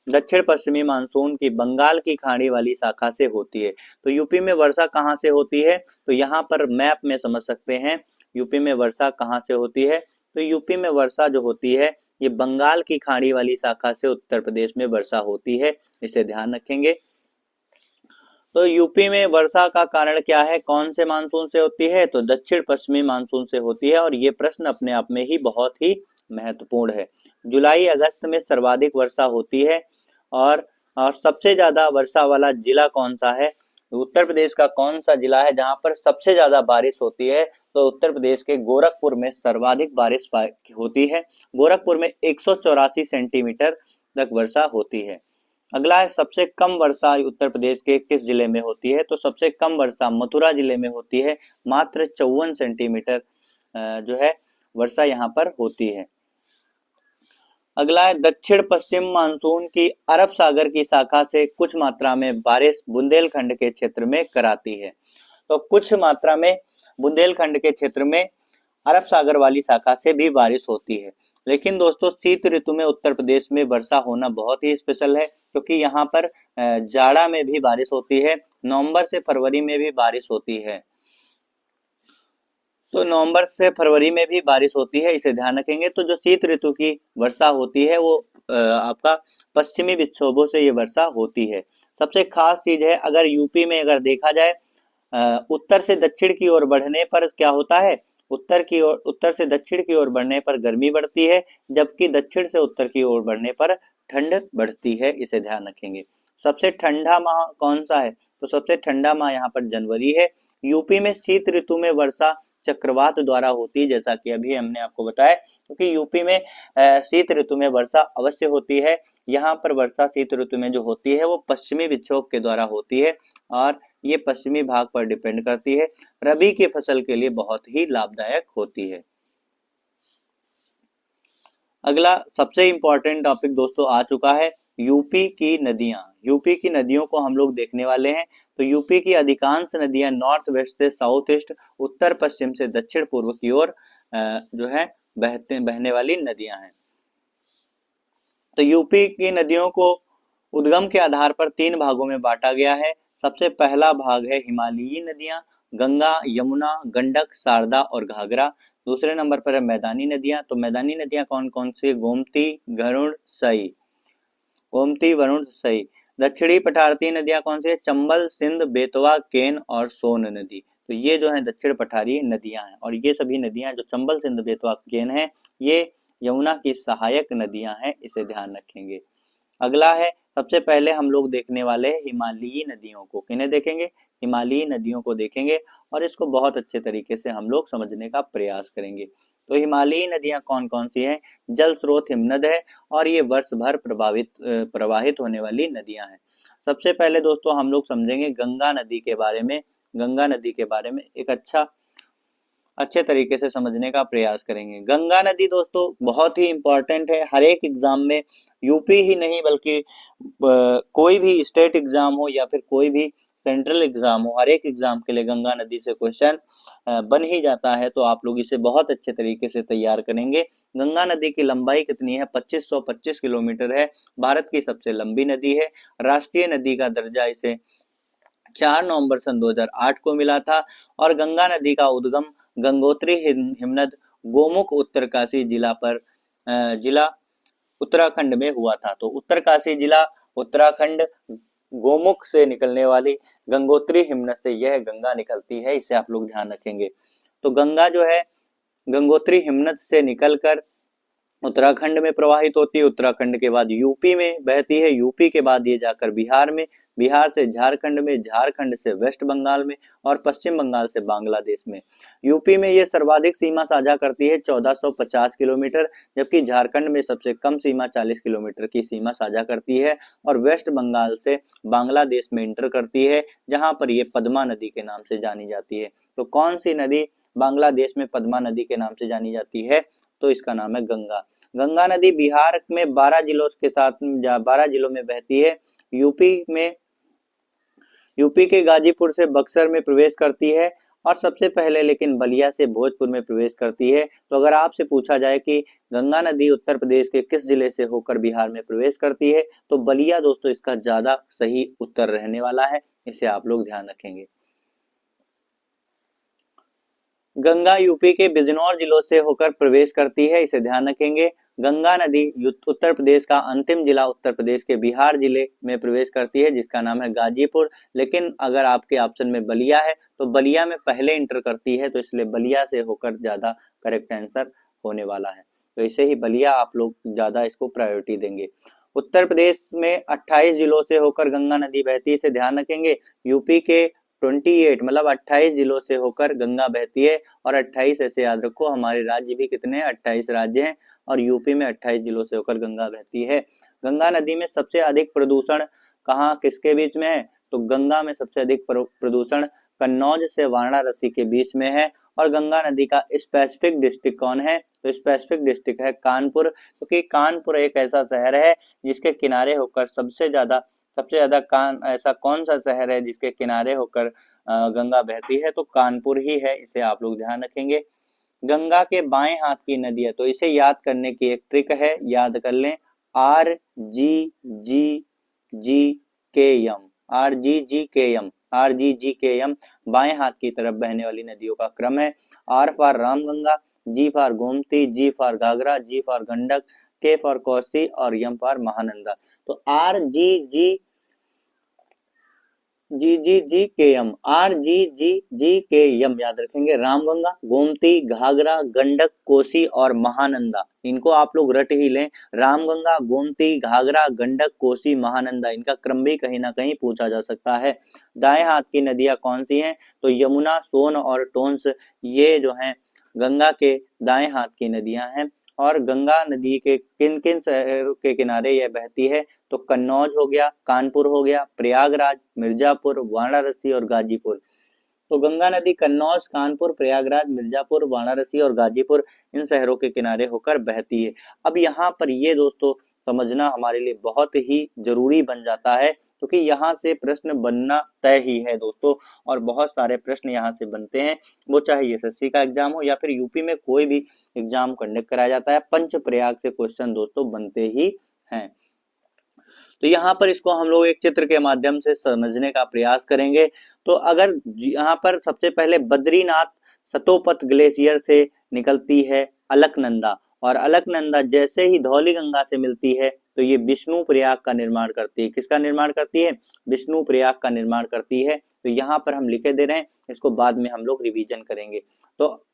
दक्षिण पश्चिमी मानसून की बंगाल की खाड़ी वाली शाखा से होती है। तो यूपी में वर्षा कहाँ से होती है, तो यहाँ पर मैप में समझ सकते हैं यूपी में वर्षा कहाँ से होती है। तो यूपी में वर्षा जो होती है ये बंगाल की खाड़ी वाली शाखा से उत्तर प्रदेश में वर्षा होती है, इसे ध्यान रखेंगे। तो यूपी में वर्षा का कारण क्या है, कौन से मानसून से होती है, तो दक्षिण पश्चिमी मानसून से होती है। और ये प्रश्न अपने आप में ही बहुत ही महत्वपूर्ण है। जुलाई अगस्त में सर्वाधिक वर्षा होती है। और सबसे ज्यादा वर्षा वाला जिला कौन सा है, उत्तर प्रदेश का कौन सा जिला है जहां पर सबसे ज्यादा बारिश होती है, तो उत्तर प्रदेश के गोरखपुर में सर्वाधिक बारिश होती है। गोरखपुर में 184 सेंटीमीटर तक वर्षा होती है। अगला है सबसे कम वर्षा उत्तर प्रदेश के किस जिले में होती है, तो सबसे कम वर्षा मथुरा जिले में होती है, मात्र 54 सेंटीमीटर जो है वर्षा यहाँ पर होती है। अगला है दक्षिण पश्चिम मानसून की अरब सागर की शाखा से कुछ मात्रा में बारिश बुंदेलखंड के क्षेत्र में कराती है। तो कुछ मात्रा में बुंदेलखंड के क्षेत्र में अरब सागर वाली शाखा से भी बारिश होती है। लेकिन दोस्तों शीत ऋतु में उत्तर प्रदेश में वर्षा होना बहुत ही स्पेशल है, क्योंकि यहाँ पर जाड़ा में भी बारिश होती है, नवंबर से फरवरी में भी बारिश होती है। तो नवंबर से फरवरी में भी बारिश होती है, इसे ध्यान रखेंगे। तो जो शीत ऋतु की वर्षा होती है वो आपका पश्चिमी विक्षोभों से ये वर्षा होती है। सबसे खास चीज है, अगर यूपी में अगर देखा जाए उत्तर से दक्षिण की ओर बढ़ने पर क्या होता है, उत्तर से दक्षिण की ओर बढ़ने पर गर्मी बढ़ती है, जबकि दक्षिण से उत्तर की ओर बढ़ने पर ठंड बढ़ती है, इसे ध्यान रखेंगे। सबसे ठंडा माह कौन सा है, तो सबसे ठंडा माह यहाँ पर जनवरी है। यूपी में शीत ऋतु में वर्षा चक्रवात द्वारा होती है, जैसा कि अभी हमने आपको बताया, क्योंकि यूपी में शीत ऋतु में वर्षा अवश्य होती है। यहाँ पर वर्षा शीत ऋतु में जो होती है वो पश्चिमी विक्षोभ के द्वारा होती है, और ये पश्चिमी भाग पर डिपेंड करती है। रबी की फसल के लिए बहुत ही लाभदायक होती है। अगला सबसे इंपॉर्टेंट टॉपिक दोस्तों आ चुका है, यूपी की नदियां। यूपी की नदियों को हम लोग देखने वाले हैं। तो यूपी की अधिकांश नदियां नॉर्थ वेस्ट से साउथ ईस्ट, उत्तर पश्चिम से दक्षिण पूर्व की ओर जो है बहने वाली नदियां हैं। तो यूपी की नदियों को उद्गम के आधार पर 3 भागों में बांटा गया है। सबसे पहला भाग है हिमालयी नदियां, गंगा, यमुना, गंडक, शारदा और घाघरा। दूसरे नंबर पर है मैदानी नदियां। तो मैदानी नदियां कौन कौन सी, गोमती, गरुड़, सई। गोमती, वरुण, सई। दक्षिणी पठारती नदियां कौन सी है, चंबल, सिंध, बेतवा, केन और सोन नदी। तो ये जो है दक्षिण पठारी नदियां हैं, और ये सभी नदियां जो चंबल, सिंध, बेतवा, केन है, ये यमुना की सहायक नदियां हैं, इसे ध्यान रखेंगे। अगला है, सबसे पहले हम लोग देखने वाले हैं हिमालयी नदियों को। किन्हें देखेंगे, हिमालयी नदियों को देखेंगे, और इसको बहुत अच्छे तरीके से हम लोग समझने का प्रयास करेंगे। तो हिमालयी नदियां कौन कौन सी हैं, जल स्रोत हिमनद है, और ये वर्ष भर प्रवाहित होने वाली नदियां हैं। सबसे पहले दोस्तों हम लोग समझेंगे गंगा नदी के बारे में। गंगा नदी के बारे में एक अच्छे तरीके से समझने का प्रयास करेंगे। गंगा नदी दोस्तों बहुत ही इंपॉर्टेंट है, हर एक एग्जाम में, यूपी ही नहीं बल्कि कोई भी स्टेट एग्जाम हो या फिर कोई भी सेंट्रल एग्जाम हो, हर एक एग्जाम के लिए गंगा नदी से क्वेश्चन बन ही जाता है। तो आप लोग इसे बहुत अच्छे तरीके से तैयार करेंगे। गंगा नदी की लंबाई कितनी है, 2525 किलोमीटर है, भारत की सबसे लंबी नदी है। राष्ट्रीय नदी का दर्जा इसे 4 नवंबर सन 2008 को मिला था। और गंगा नदी का उद्गम गंगोत्री हिमनद गोमुख उत्तरकाशी जिला उत्तराखंड में हुआ था। तो उत्तरकाशी जिला उत्तराखंड, गोमुख से निकलने वाली गंगोत्री हिमनद से यह गंगा निकलती है, इसे आप लोग ध्यान रखेंगे। तो गंगा जो है गंगोत्री हिमनद से निकलकर उत्तराखंड में प्रवाहित होती है, उत्तराखंड के बाद यूपी में बहती है, यूपी के बाद ये जाकर बिहार में, बिहार से झारखंड में, झारखंड से वेस्ट बंगाल में, और पश्चिम बंगाल से बांग्लादेश में। यूपी में ये सर्वाधिक सीमा साझा करती है 1450 किलोमीटर, जबकि झारखंड में सबसे कम सीमा 40 किलोमीटर की सीमा साझा करती है, और वेस्ट बंगाल से बांग्लादेश में इंटर करती है, जहां पर ये पद्मा नदी के नाम से जानी जाती है। तो कौन सी नदी बांग्लादेश में पद्मा नदी के नाम से जानी जाती है, तो इसका नाम है गंगा। गंगा नदी बिहार में 12 जिलों के साथ 12 जिलों में बहती है। यूपी के गाजीपुर से बक्सर में प्रवेश करती है और सबसे पहले लेकिन बलिया से भोजपुर में प्रवेश करती है। तो अगर आपसे पूछा जाए कि गंगा नदी उत्तर प्रदेश के किस जिले से होकर बिहार में प्रवेश करती है, तो बलिया दोस्तों इसका ज्यादा सही उत्तर रहने वाला है, इसे आप लोग ध्यान रखेंगे। गंगा यूपी के बिजनौर जिलों से होकर प्रवेश करती है, इसे ध्यान रखेंगे। गंगा नदी उत्तर प्रदेश का अंतिम जिला उत्तर प्रदेश के बिहार जिले में प्रवेश करती है, जिसका नाम है गाजीपुर। लेकिन अगर आपके ऑप्शन में बलिया है तो बलिया में पहले इंटर करती है, तो इसलिए बलिया से होकर ज्यादा करेक्ट आंसर होने वाला है। तो इसे ही बलिया आप लोग ज्यादा इसको प्रायोरिटी देंगे। उत्तर प्रदेश में 28 जिलों से होकर गंगा नदी बहती है, इसे ध्यान रखेंगे। यूपी के 28 मतलब 28 जिलों से होकर गंगा बहती है, और 28 ऐसे याद रखो, हमारे राज्य भी कितने हैं, 28 राज्य हैं, और यूपी में 28 जिलों से होकर गंगा बहती है। गंगा नदी में सबसे अधिक प्रदूषण कहाँ किसके बीच में है, तो गंगा में सबसे अधिक प्रदूषण कन्नौज से वाराणसी के बीच में है। और गंगा नदी का स्पेसिफिक डिस्ट्रिक्ट कौन है, तो स्पेसिफिक डिस्ट्रिक्ट है कानपुर, क्योंकि कानपुर एक ऐसा शहर है जिसके किनारे होकर सबसे ज्यादा ऐसा कौन सा शहर है जिसके किनारे होकर गंगा बहती है, तो कानपुर ही है, इसे आप लोग ध्यान रखेंगे। गंगा के बाएं हाथ की नदी है, तो इसे याद करने की एक ट्रिक है, याद कर लें, RGGKM, RGGKM बाएं हाथ की तरफ बहने वाली नदियों का क्रम है। R for Ramganga, G for Gomti, G for Ghaghara, G for Gandak, K for Kosi और M फॉर महानंदा। तो RGGKM याद रखेंगे। रामगंगा, गोमती, घाघरा, गंडक, कोसी और महानंदा, इनको आप लोग रट ही लें। रामगंगा, गोमती, घाघरा, गंडक, कोसी, महानंदा, इनका क्रम भी कहीं ना कहीं पूछा जा सकता है। दाएं हाथ की नदियां कौन सी हैं, तो यमुना, सोन और टोंस, ये जो हैं गंगा के दाएं हाथ की नदियां हैं। और गंगा नदी के किन किन शहरों के किनारे यह बहती है, तो कन्नौज हो गया, कानपुर हो गया, प्रयागराज, मिर्जापुर, वाराणसी और गाजीपुर। तो गंगा नदी कन्नौज, कानपुर, प्रयागराज, मिर्जापुर, वाराणसी और गाजीपुर, इन शहरों के किनारे होकर बहती है। अब यहाँ पर ये दोस्तों समझना हमारे लिए बहुत ही जरूरी बन जाता है, क्योंकि यहाँ से प्रश्न बनना तय ही है दोस्तों, और बहुत सारे प्रश्न यहाँ से बनते हैं, वो चाहे एसएससी का एग्जाम हो या फिर यूपी में कोई भी एग्जाम कंडक्ट कराया जाता है, पंचप्रयाग से क्वेश्चन दोस्तों बनते ही हैं। तो यहाँ पर इसको हम लोग एक चित्र के माध्यम से समझने का प्रयास करेंगे। तो अगर यहाँ पर सबसे पहले बद्रीनाथ सतोपथ ग्लेशियर से निकलती है अलकनंदा, और अलकनंदा जैसे ही धौलीगंगा से मिलती है तो ये विष्णु प्रयाग का निर्माण करती है। किसका निर्माण करती है, विष्णु प्रयाग का निर्माण करती है। तो यहाँ पर हम लिखे दे रहे हैं, इसको बाद में हम लोग रिवीजन करेंगे। तो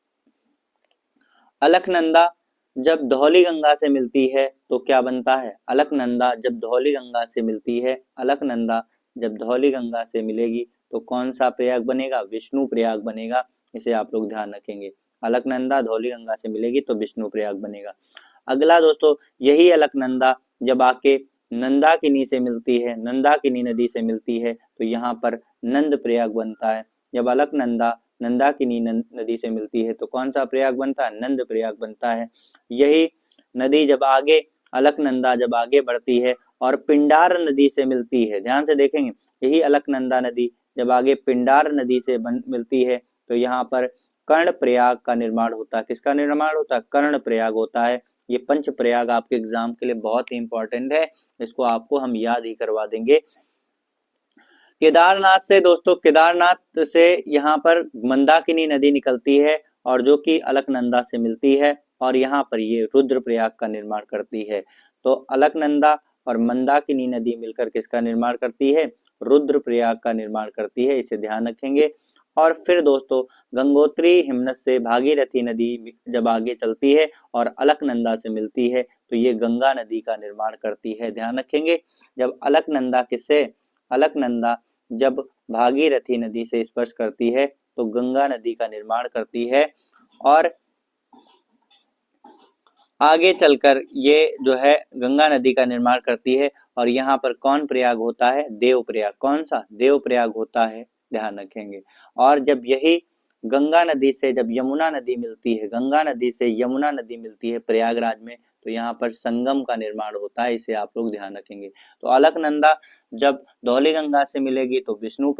अलकनंदा जब धौलीगंगा से मिलती है तो क्या बनता है, अलकनंदा जब धौलीगंगा से मिलती है, अलकनंदा जब धौलीगंगा से मिलेगी तो कौन सा प्रयाग बनेगा, विष्णु प्रयाग बनेगा, इसे आप लोग ध्यान रखेंगे। अलकनंदा धौलीगंगा से मिलेगी तो विष्णु प्रयाग बनेगा। अगला दोस्तों, यही अलकनंदा जब आके नंदाकिनी से मिलती है, नंदाकिनी नदी से मिलती है, तो यहाँ पर नंद प्रयाग बनता है। जब अलकनंदा नंदाकिनी नदी से मिलती है तो कौन सा प्रयाग बनता है, नंद प्रयाग बनता है। यही नदी जब आगे अलकनंदा जब आगे बढ़ती है और पिंडार नदी से मिलती है, ध्यान से देखेंगे, यही अलकनंदा नदी जब आगे पिंडार नदी से मिलती है तो यहाँ पर कर्ण प्रयाग का निर्माण होता है। किसका निर्माण होता है, कर्ण प्रयाग होता है। ये पंच प्रयाग आपके एग्जाम के लिए बहुत ही इंपॉर्टेंट है, इसको आपको हम याद ही करवा देंगे। केदारनाथ से दोस्तों, केदारनाथ से यहाँ पर मंदाकिनी नदी निकलती है और जो कि अलकनंदा से मिलती है, और यहाँ पर ये रुद्रप्रयाग का निर्माण करती है। तो अलकनंदा और मंदाकिनी नदी मिलकर किसका निर्माण करती है, रुद्रप्रयाग का निर्माण करती है, इसे ध्यान रखेंगे। और फिर दोस्तों, गंगोत्री हिमनद से भागीरथी नदी जब आगे चलती है और अलकनंदा से मिलती है तो ये गंगा नदी का निर्माण करती है, ध्यान रखेंगे। जब अलकनंदा जब भागीरथी नदी से स्पर्श करती है तो गंगा नदी का निर्माण करती है। और आगे चलकर ये जो है गंगा नदी का निर्माण करती है, और यहाँ पर कौन प्रयाग होता है, देव प्रयाग। कौन सा, देव प्रयाग होता है, ध्यान रखेंगे। और जब यही गंगा नदी से जब यमुना नदी मिलती है, गंगा नदी से यमुना नदी मिलती है प्रयागराज में, तो यहाँ पर संगम का निर्माण होता है, इसे आप लोग ध्यान रखेंगे। तो अलकनंदा जब धौली गंगा से मिलेगी तो विष्णु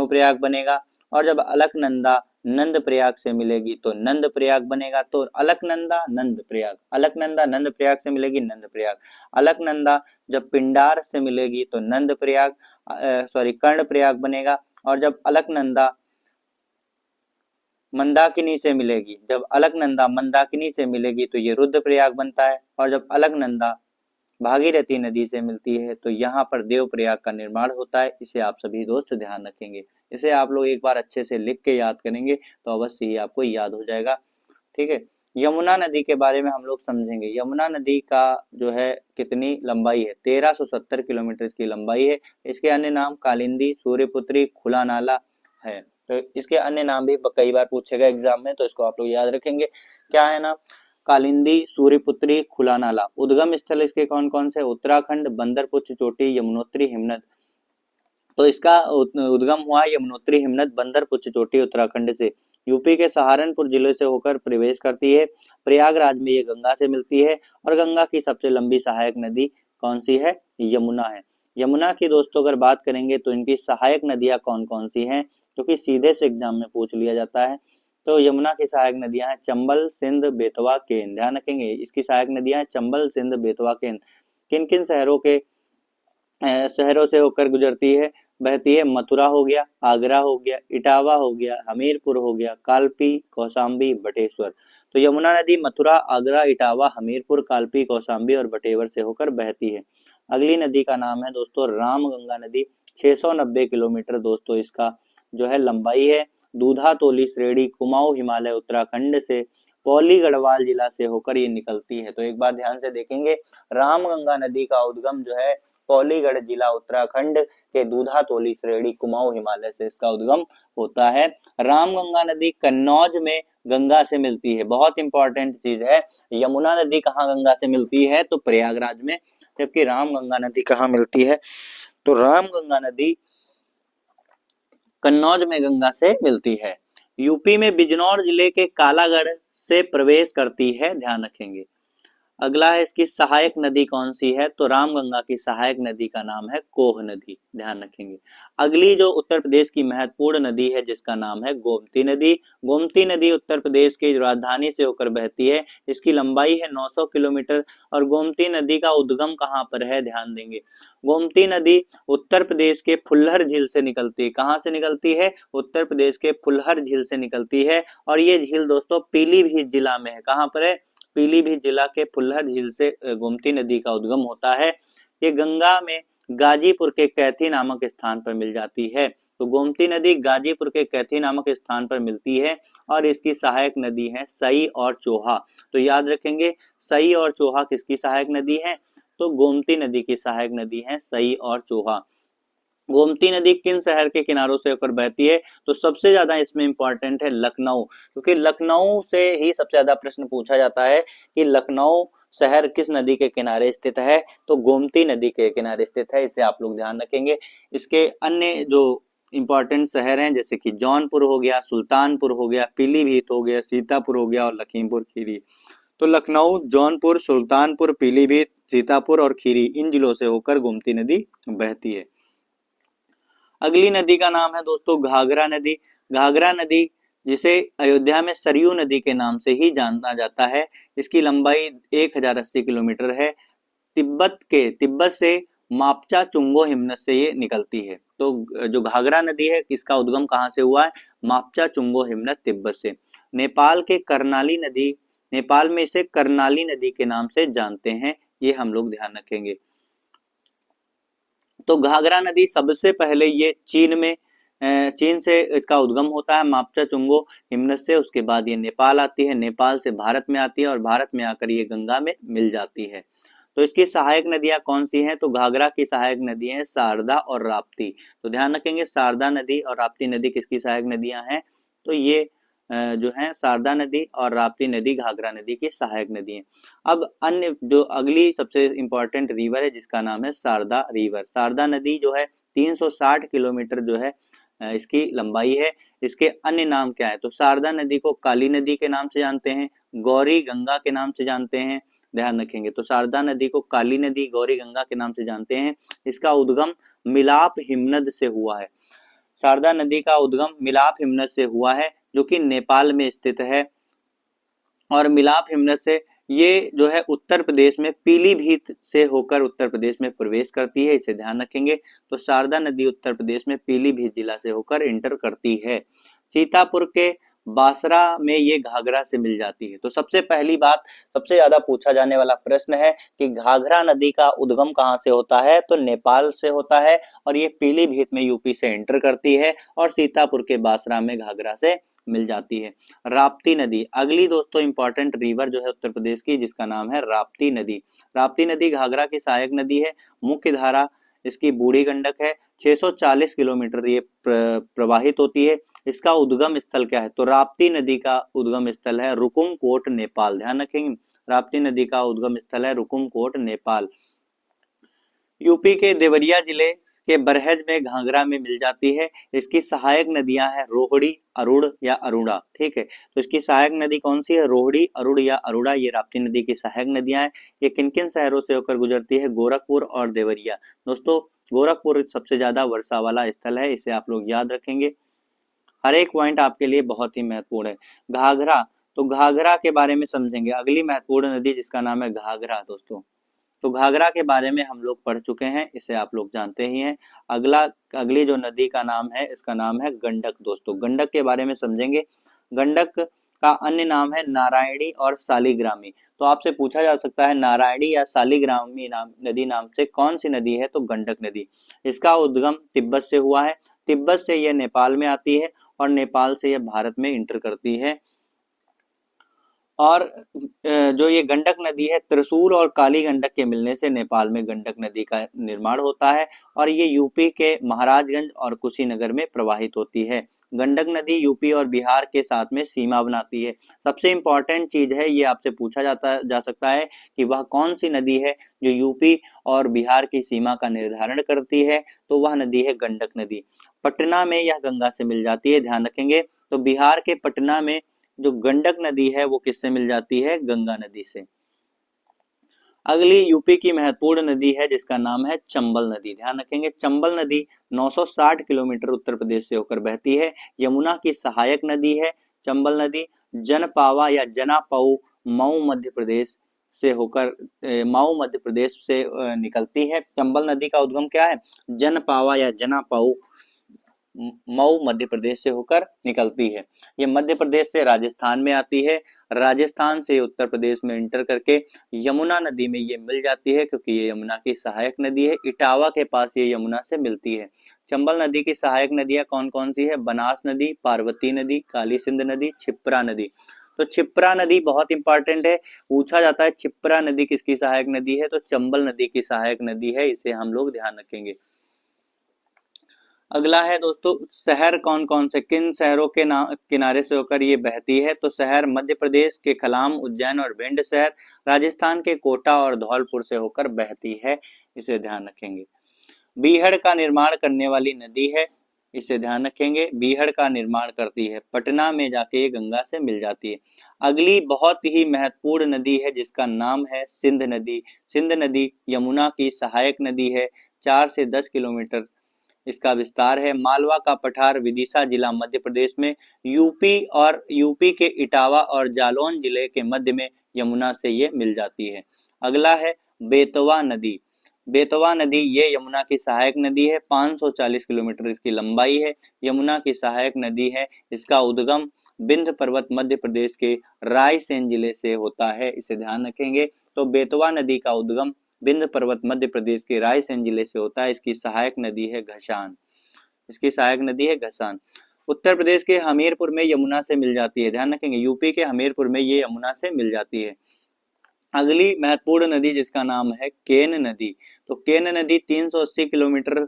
प्रयाग बनेगा, और जब अलकनंदा नंद प्रयाग से मिलेगी तो नंद प्रयाग बनेगा। तो अलकनंदा नंद प्रयाग, अलकनंदा नंद प्रयाग से मिलेगी नंद प्रयाग। अलकनंदा जब पिंडार से मिलेगी तो नंद प्रयाग कर्ण प्रयाग बनेगा। और जब अलकनंदा मंदाकिनी से मिलेगी, जब अलकनंदा मंदाकिनी से मिलेगी तो ये रुद्रप्रयाग बनता है। और जब अलकनंदा भागीरथी नदी से मिलती है तो यहाँ पर देवप्रयाग का निर्माण होता है। इसे आप सभी दोस्त ध्यान रखेंगे। इसे आप लोग एक बार अच्छे से लिख के याद करेंगे तो अवश्य ही आपको याद हो जाएगा। ठीक है, यमुना नदी के बारे में हम लोग समझेंगे। यमुना नदी का जो है कितनी लंबाई है, 1370 किलोमीटर इसकी लंबाई है। इसके अन्य नाम कालिंदी, सूर्यपुत्री, खुला नाला है। तो इसके अन्य नाम भी कई बार पूछेगा एग्जाम में, तो इसको आप लोग याद रखेंगे। क्या है नाम, कालिंदी, सूर्यपुत्री, खुला नाला। उद्गम स्थल इसके कौन कौन से, उत्तराखंड, बंदरपुच्छ चोटी, यमुनोत्री, हिमनद। तो इसका उद्गम हुआ यमुनोत्री, हिमनद, बंदरपुच्छ चोटी उत्तराखंड से। यूपी के सहारनपुर जिले से होकर प्रवेश करती है। प्रयागराज में ये गंगा से मिलती है। और गंगा की सबसे लंबी सहायक नदी कौन सी है, यमुना है। यमुना की दोस्तों अगर बात करेंगे तो इनकी सहायक नदियां कौन कौन सी हैं, क्योंकि सीधे से एग्जाम में पूछ लिया जाता है। तो यमुना की सहायक नदियां हैं चंबल, सिंध, बेतवा, केन। ध्यान रखेंगे, इसकी सहायक नदियां हैं चंबल, सिंध, बेतवा, केन। किन किन शहरों से होकर गुजरती है, बहती है, मथुरा हो गया, आगरा हो गया, इटावा हो गया, हमीरपुर हो गया, कालपी, कौशाम्बी, बटेश्वर। तो यमुना नदी मथुरा, आगरा, इटावा, हमीरपुर, कालपी, कौशाम्बी और बटेश्वर से होकर बहती है। अगली नदी का नाम है दोस्तों रामगंगा नदी। 690 किलोमीटर दोस्तों इसका जो है लंबाई है। दूधा तोली श्रेणी, कुमाऊं हिमालय उत्तराखंड से, पौली गढ़वाल जिला से होकर ये निकलती है। तो एक बार ध्यान से देखेंगे, रामगंगा नदी का उद्गम जो है पौलीगढ़ जिला उत्तराखंड के दूधा तोली श्रेणी कुमाऊं हिमालय से इसका उद्गम होता है। रामगंगा नदी कन्नौज में गंगा से मिलती है। बहुत इंपॉर्टेंट चीज है, यमुना नदी कहाँ गंगा से मिलती है, तो प्रयागराज में, जबकि रामगंगा नदी कहाँ मिलती है, तो रामगंगा नदी कन्नौज में गंगा से मिलती है। यूपी में बिजनौर जिले के कालागढ़ से प्रवेश करती है, ध्यान रखेंगे। अगला है इसकी सहायक नदी कौन सी है, तो रामगंगा की सहायक नदी का नाम है कोह नदी, ध्यान रखेंगे। अगली जो उत्तर प्रदेश की महत्वपूर्ण नदी है जिसका नाम है गोमती नदी। गोमती नदी उत्तर प्रदेश की राजधानी से होकर बहती है। इसकी लंबाई है 900 किलोमीटर। और गोमती नदी का उद्गम कहाँ पर है, ध्यान देंगे। गोमती नदी उत्तर प्रदेश के फुल्लर झील से निकलती है। कहाँ से निकलती है, उत्तर प्रदेश के फुल्लर झील से निकलती है। और ये झील दोस्तों पीलीभीत जिला में है। कहाँ पर है, पीलीभीत जिला के फुल्लर झील से गोमती नदी का उद्गम होता है। ये गंगा में गाजीपुर के कैथी नामक स्थान पर मिल जाती है। तो गोमती नदी गाजीपुर के कैथी नामक स्थान पर मिलती है। और इसकी सहायक नदी है सई और चोहा। तो याद रखेंगे, सई और चोहा किसकी सहायक नदी है, तो गोमती नदी की सहायक नदी है सई और चोहा। गोमती नदी किन शहर के किनारों से होकर बहती है, तो सबसे ज्यादा इसमें इंपॉर्टेंट है लखनऊ, क्योंकि लखनऊ से ही सबसे ज्यादा प्रश्न पूछा जाता है कि लखनऊ शहर किस नदी के किनारे स्थित है, तो गोमती नदी के किनारे स्थित है। इसे आप लोग ध्यान रखेंगे। इसके अन्य जो इंपॉर्टेंट शहर हैं जैसे कि जौनपुर हो गया, सुल्तानपुर हो गया, पीलीभीत हो गया, सीतापुर हो गया और लखीमपुर खीरी। तो लखनऊ, जौनपुर, सुल्तानपुर, पीलीभीत, सीतापुर और खीरी, इन जिलों से होकर गोमती नदी बहती है। अगली नदी का नाम है दोस्तों घाघरा नदी। घाघरा नदी जिसे अयोध्या में सरयू नदी के नाम से ही जाना जाता है। इसकी लंबाई 1080 किलोमीटर है। तिब्बत से मापचा चुंगो हिमनद से ये निकलती है। तो जो घाघरा नदी है इसका उद्गम कहाँ से हुआ है, मापचा चुंगो हिमनद तिब्बत से। नेपाल के करनाली नदी, नेपाल में इसे करनाली नदी के नाम से जानते हैं, ये हम लोग ध्यान रखेंगे। तो घाघरा नदी सबसे पहले ये चीन से इसका उद्गम होता है मापचा चुंगो हिमनद से। उसके बाद ये नेपाल आती है, नेपाल से भारत में आती है और भारत में आकर ये गंगा में मिल जाती है। तो इसकी सहायक नदियां कौन सी हैं, तो घाघरा की सहायक नदी है शारदा और राप्ती। तो ध्यान रखेंगे, शारदा नदी और राप्ती नदी किसकी सहायक नदियां हैं, तो ये जो है शारदा नदी और राप्ती नदी घाघरा नदी की सहायक नदी है। अब अन्य जो अगली सबसे इंपॉर्टेंट रिवर है जिसका नाम है शारदा रिवर। शारदा नदी जो है 360 किलोमीटर जो है इसकी लंबाई है। इसके अन्य नाम क्या है? तो शारदा नदी को काली नदी के नाम से जानते हैं, गौरी गंगा के नाम से जानते हैं, ध्यान रखेंगे। तो शारदा नदी को काली नदी, गौरी गंगा के नाम से जानते हैं। इसका उद्गम मिलाप हिमनद से हुआ है। शारदा नदी का उद्गम मिलाप हिमनद से हुआ है, जो कि नेपाल में स्थित है। और मिलाप हिमनद से ये जो है उत्तर प्रदेश में पीलीभीत से होकर उत्तर प्रदेश में प्रवेश करती है, इसे ध्यान रखेंगे। तो शारदा नदी उत्तर प्रदेश में पीलीभीत जिला से होकर इंटर करती है। सीतापुर के बासरा में ये घाघरा से मिल जाती है। तो सबसे पहली बात, सबसे ज्यादा पूछा जाने वाला प्रश्न है कि घाघरा नदी का उद्गम कहाँ से होता है? तो नेपाल से होता है और ये पीलीभीत में यूपी से इंटर करती है और सीतापुर के बासरा में घाघरा से मिल जाती है। राप्ती नदी, अगली दोस्तों इंपॉर्टेंट रिवर जो है उत्तर प्रदेश की, जिसका नाम है राप्ती नदी। राप्ती नदी घाघरा की सहायक नदी है। मुख्य धारा इसकी बूढ़ी गंडक है। 640 किलोमीटर ये प्रवाहित होती है। इसका उद्गम स्थल क्या है? तो राप्ती नदी का उद्गम स्थल है रुकुमकोट, नेपाल। ध्यान रखेंगे, राप्ती नदी का उद्गम स्थल है रुकुमकोट, नेपाल। यूपी के देवरिया जिले के बरहज में घाघरा में मिल जाती है। इसकी सहायक नदियां हैं रोहड़ी, अरुण या अरुणा। ठीक है, तो इसकी सहायक नदी कौन सी है? रोहड़ी, अरुण या अरुणा, ये राप्ती नदी की सहायक नदियां हैं। ये किन किन शहरों से होकर गुजरती है? गोरखपुर और देवरिया। दोस्तों गोरखपुर सबसे ज्यादा वर्षा वाला स्थल है, इसे आप लोग याद रखेंगे। हर एक पॉइंट आपके लिए बहुत ही महत्वपूर्ण है। घाघरा, तो घाघरा के बारे में समझेंगे। अगली महत्वपूर्ण नदी जिसका नाम है घाघरा। दोस्तों तो घाघरा के बारे में हम लोग पढ़ चुके हैं, इसे आप लोग जानते ही हैं। अगली जो नदी का नाम है, इसका नाम है गंडक। दोस्तों गंडक के बारे में समझेंगे। गंडक का अन्य नाम है नारायणी और शालिग्रामी। तो आपसे पूछा जा सकता है नारायणी या शालिग्रामी नदी नाम से कौन सी नदी है? तो गंडक नदी। इसका उद्गम तिब्बत से हुआ है। तिब्बत से यह नेपाल में आती है और नेपाल से यह भारत में इंटर करती है। और जो ये गंडक नदी है, त्रिशूल और काली गंडक के मिलने से नेपाल में गंडक नदी का निर्माण होता है और ये यूपी के महाराजगंज और कुशीनगर में प्रवाहित होती है। गंडक नदी यूपी और बिहार के साथ में सीमा बनाती है। सबसे इंपॉर्टेंट चीज है, ये आपसे पूछा जा सकता है कि वह कौन सी नदी है जो यूपी और बिहार की सीमा का निर्धारण करती है? तो वह नदी है गंडक नदी। पटना में यह गंगा से मिल जाती है, ध्यान रखेंगे। तो बिहार के पटना में जो गंडक नदी है वो किससे मिल जाती है? गंगा नदी से। अगली यूपी की महत्वपूर्ण नदी है जिसका नाम है चंबल नदी। ध्यान रखेंगे, चंबल नदी 960 किलोमीटर उत्तर प्रदेश से होकर बहती है। यमुना की सहायक नदी है चंबल नदी। जनपावा या जनापाऊ मऊ मध्य प्रदेश से होकर मऊ मध्य प्रदेश से निकलती है। चंबल नदी का उद्गम क्या है? जनपावा या जनापाऊ मऊ मध्य प्रदेश से होकर निकलती है। ये मध्य प्रदेश से राजस्थान में आती है, राजस्थान से उत्तर प्रदेश में इंटर करके यमुना नदी में ये मिल जाती है, क्योंकि ये यमुना की सहायक नदी है। इटावा के पास ये यमुना से मिलती है। चंबल नदी की सहायक नदियां कौन कौन सी है? बनास नदी, पार्वती नदी, काली सिंध नदी, छिप्रा नदी। तो छिप्रा नदी बहुत इंपॉर्टेंट है, पूछा जाता है छिप्रा नदी किसकी सहायक नदी है? तो चंबल नदी की सहायक नदी है, इसे हम लोग ध्यान रखेंगे। अगला है दोस्तों, शहर कौन कौन से, किन शहरों के किनारे से होकर ये बहती है? तो शहर मध्य प्रदेश के खलाम, उज्जैन और भिंड शहर, राजस्थान के कोटा और धौलपुर से होकर बहती है, इसे ध्यान रखेंगे। बीहड़ का निर्माण करने वाली नदी है, इसे ध्यान रखेंगे। बीहड़ का निर्माण करती है, पटना में जाके ये गंगा से मिल जाती है। अगली बहुत ही महत्वपूर्ण नदी है जिसका नाम है सिंध नदी। सिंध नदी यमुना की सहायक नदी है। 4 से 10 किलोमीटर इसका विस्तार है। मालवा का पठार विदिशा जिला मध्य प्रदेश में, यूपी के इटावा और जालौन जिले के मध्य में यमुना से ये मिल जाती है। अगला है बेतवा नदी। बेतवा नदी ये यमुना की सहायक नदी है। 540 किलोमीटर इसकी लंबाई है। यमुना की सहायक नदी है। इसका उद्गम विंध्य पर्वत मध्य प्रदेश के रायसेन जिले से होता है, इसे ध्यान रखेंगे। तो बेतवा नदी का उद्गम विंध्य पर्वत मध्य प्रदेश के रायसेन जिले से होता है। इसकी सहायक नदी है घसान। इसकी सहायक नदी है घसान। उत्तर प्रदेश के हमीरपुर में यमुना से मिल जाती है, ध्यान रखेंगे। यूपी के हमीरपुर में ये यमुना से मिल जाती है। अगली महत्वपूर्ण नदी जिसका नाम है केन नदी। तो केन नदी 380 किलोमीटर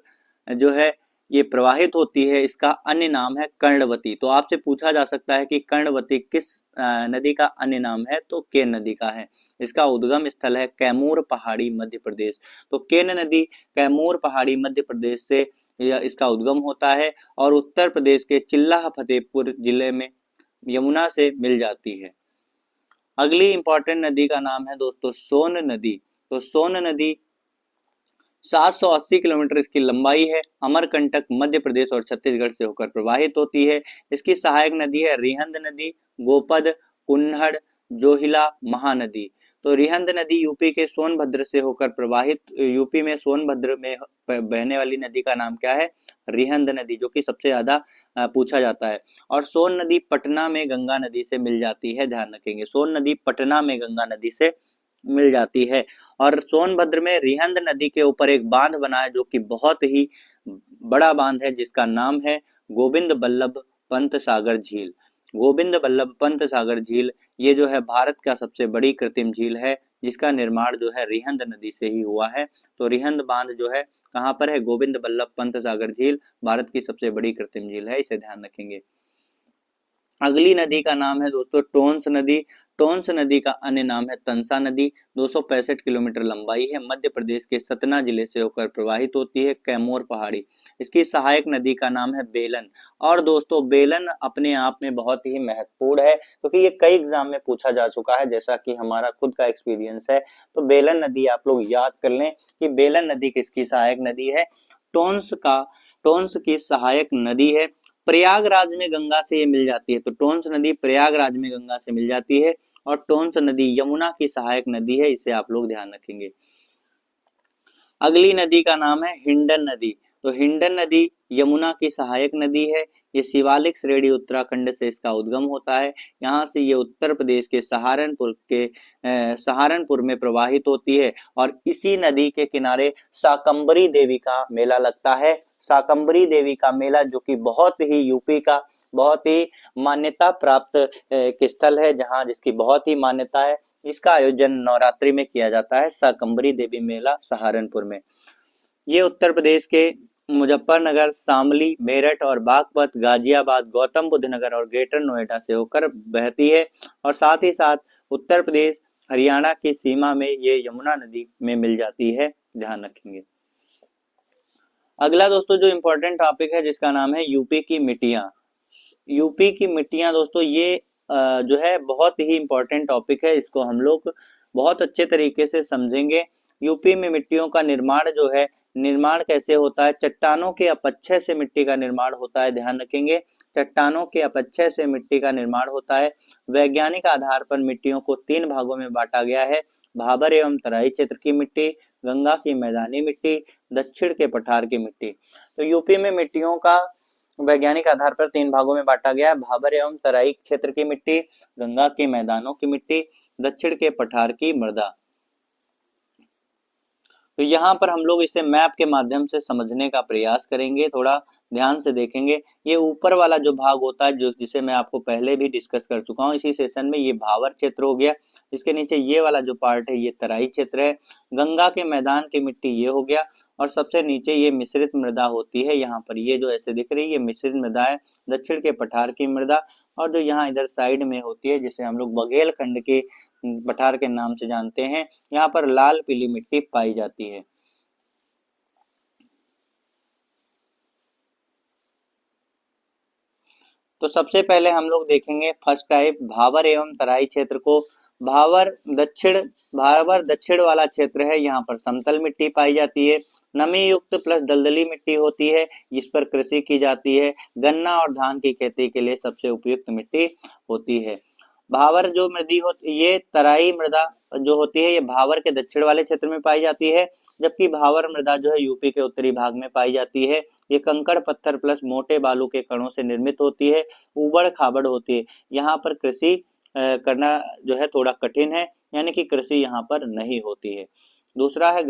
जो है ये प्रवाहित होती है, इसका अन्य नाम है कर्णवती। तो आपसे पूछा जा सकता है कि कर्णवती किस नदी का अन्य नाम है, तो केन नदी का है। इसका उद्गम स्थल है कैमूर पहाड़ी मध्य प्रदेश। तो केन नदी कैमूर पहाड़ी मध्य प्रदेश से इसका उद्गम होता है और उत्तर प्रदेश के चिल्ला फतेहपुर जिले में यमुना से मिल जाती है। अगली इंपॉर्टेंट नदी का नाम है दोस्तों सोन नदी। तो सोन नदी 780 किलोमीटर इसकी लंबाई है, अमरकंटक मध्य प्रदेश और छत्तीसगढ़ से होकर प्रवाहित होती है। इसकी सहायक नदी है रिहंद नदी, गोपद, कुन्हड़, जोहिला, महानदी। तो रिहंद नदी यूपी के सोनभद्र से होकर प्रवाहित, यूपी में सोनभद्र में बहने वाली नदी का नाम क्या है, रिहंद नदी, जो कि सबसे ज्यादा पूछा जाता है। और सोन नदी पटना में गंगा नदी से मिल जाती है, ध्यान रखेंगे, सोन नदी पटना में गंगा नदी से मिल जाती है। और सोनभद्र में रिहंद नदी के ऊपर एक बांध बना है जो कि बहुत ही बड़ा बांध है, जिसका नाम है गोविंद बल्लभ पंत सागर झील। गोविंद बल्लभ पंत सागर झील ये जो है भारत का सबसे बड़ी कृत्रिम झील है, जिसका निर्माण जो है रिहंद नदी से ही हुआ है। तो रिहंद बांध जो है कहाँ पर है, गोविंद बल्लभ पंत सागर झील भारत की सबसे बड़ी कृत्रिम झील है, इसे ध्यान रखेंगे। अगली नदी का नाम है दोस्तों टोंस नदी। टोंस नदी का अन्य नाम है तंसा नदी। 265 किलोमीटर लंबाई है, मध्य प्रदेश के सतना जिले से होकर प्रवाहित होती है कैमूर पहाड़ी। इसकी सहायक नदी का नाम है बेलन। और दोस्तों बेलन अपने आप में बहुत ही महत्वपूर्ण है, क्योंकि ये कई एग्जाम में पूछा जा चुका है, जैसा कि हमारा खुद का एक्सपीरियंस है। तो बेलन नदी आप लोग याद कर लें कि बेलन नदी किसकी सहायक नदी है, टोंस की सहायक नदी है। प्रयागराज में गंगा से ये मिल जाती है। तो टोंस नदी प्रयागराज में गंगा से मिल जाती है और टोंस नदी यमुना की सहायक नदी है, इसे आप लोग ध्यान रखेंगे। अगली नदी का नाम है हिंडन नदी। तो हिंडन नदी यमुना की सहायक नदी है। ये शिवालिक श्रेणी उत्तराखंड से इसका उद्गम होता है। यहाँ से ये उत्तर प्रदेश के सहारनपुर में प्रवाहित होती है और इसी नदी के किनारे शाकंभरी देवी का मेला लगता है। शाकंभरी देवी का मेला जो कि बहुत ही यूपी का बहुत ही मान्यता प्राप्त स्थल है, जहाँ जिसकी बहुत ही मान्यता है। इसका आयोजन नवरात्रि में किया जाता है, शाकंभरी देवी मेला सहारनपुर में। ये उत्तर प्रदेश के मुजफ्फरनगर, शामली, मेरठ और बागपत, गाजियाबाद, गौतम बुद्ध नगर और ग्रेटर नोएडा से होकर बहती है और साथ ही साथ उत्तर प्रदेश हरियाणा की सीमा में ये यमुना नदी में मिल जाती है, ध्यान रखेंगे। अगला दोस्तों जो इम्पोर्टेंट टॉपिक है जिसका नाम है यूपी की मिट्टियाँ। यूपी की मिट्टियाँ दोस्तों ये जो है बहुत ही इम्पोर्टेंट टॉपिक है, इसको हम लोग बहुत अच्छे तरीके से समझेंगे। यूपी में मिट्टियों का निर्माण जो है, निर्माण कैसे होता है, चट्टानों के अपक्षय से मिट्टी का निर्माण होता है, ध्यान रखेंगे, चट्टानों के अपक्षय से मिट्टी का निर्माण होता है। वैज्ञानिक आधार पर मिट्टियों को 3 भागों में बांटा गया है, भाबर एवं तराई क्षेत्र की मिट्टी, गंगा की मैदानी मिट्टी, दक्षिण के पठार की मिट्टी। तो यूपी में मिट्टियों का वैज्ञानिक आधार पर 3 भागों में बांटा गया है, भाबर एवं तराई क्षेत्र की मिट्टी, गंगा के मैदानों की मिट्टी, दक्षिण के पठार की मृदा। तो यहाँ पर हम लोग इसे मैप के माध्यम से समझने का प्रयास करेंगे, थोड़ा ध्यान से देखेंगे। ये ऊपर वाला जो भाग होता है जो जिसे मैं आपको पहले भी डिस्कस कर चुका हूँ इसी सेशन में, ये भावर क्षेत्र हो गया। इसके नीचे ये वाला जो पार्ट है ये तराई क्षेत्र है। गंगा के मैदान की मिट्टी ये हो गया और सबसे नीचे ये मिश्रित मृदा होती है। यहाँ पर ये जो ऐसे दिख रही है ये मिश्रित मृदा है, दक्षिण के पठार की मृदा। और जो यहाँ इधर साइड में होती है जिसे हम लोग बघेलखंड के पठार के नाम से जानते हैं, यहाँ पर लाल पीली मिट्टी पाई जाती है। तो सबसे पहले हम लोग देखेंगे फर्स्ट टाइप भावर एवं तराई क्षेत्र को। भावर दक्षिण वाला क्षेत्र है, यहाँ पर समतल मिट्टी पाई जाती है, नमी युक्त प्लस दलदली मिट्टी होती है जिस पर कृषि की जाती है। गन्ना और धान की खेती के लिए सबसे उपयुक्त मिट्टी होती है। भावर जो मृदा होती है, ये तराई मृदा जो होती है ये भावर के दक्षिण वाले क्षेत्र में पाई जाती है, जबकि भावर मृदा जो है यूपी के उत्तरी भाग में पाई जाती है। ये कंकड़ पत्थर प्लस मोटे बालू के कणों से निर्मित होती है, उबड़ खाबड़ होती है। यहाँ पर कृषि करना जो है थोड़ा कठिन है, यानी कि कृषि यहाँ पर नहीं होती है। दूसरा है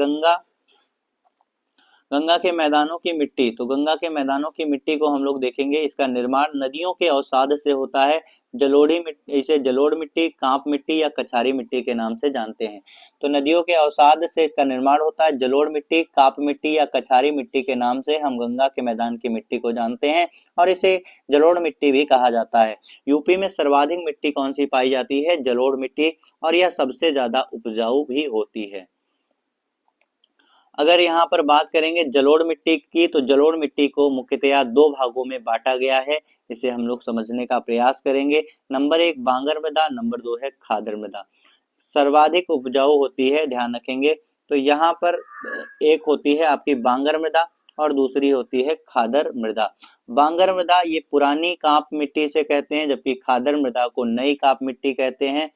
गंगा के मैदानों की मिट्टी, तो गंगा के मैदानों की मिट्टी को हम लोग देखेंगे, इसका निर्माण नदियों के अवसाद से होता है। जलोढ़ी मिट्टी, इसे जलोढ़ मिट्टी, कांप मिट्टी या कछारी मिट्टी के नाम से जानते हैं। तो नदियों के अवसाद से इसका निर्माण होता है। जलोढ़ मिट्टी, कांप मिट्टी या कछारी मिट्टी के नाम से हम गंगा के मैदान की मिट्टी को जानते हैं और इसे जलोढ़ मिट्टी भी कहा जाता है। यूपी में सर्वाधिक मिट्टी कौन सी पाई जाती है? जलोढ़ मिट्टी, और यह सबसे ज्यादा उपजाऊ भी होती है। अगर यहाँ पर बात करेंगे जलोढ़ मिट्टी की, तो जलोढ़ मिट्टी को मुख्यतया दो भागों में बांटा गया है। इसे हम लोग समझने का प्रयास करेंगे। नंबर 1 बांगर मृदा, नंबर 2 है खादर मृदा। सर्वाधिक उपजाऊ होती है, ध्यान रखेंगे। तो यहाँ पर एक होती है आपकी बांगर मृदा और दूसरी होती है खादर मृदा। बांगर मृदा ये पुरानी कांप मिट्टी से कहते हैं, जबकि खादर मृदा को नई कांप मिट्टी कहते हैं।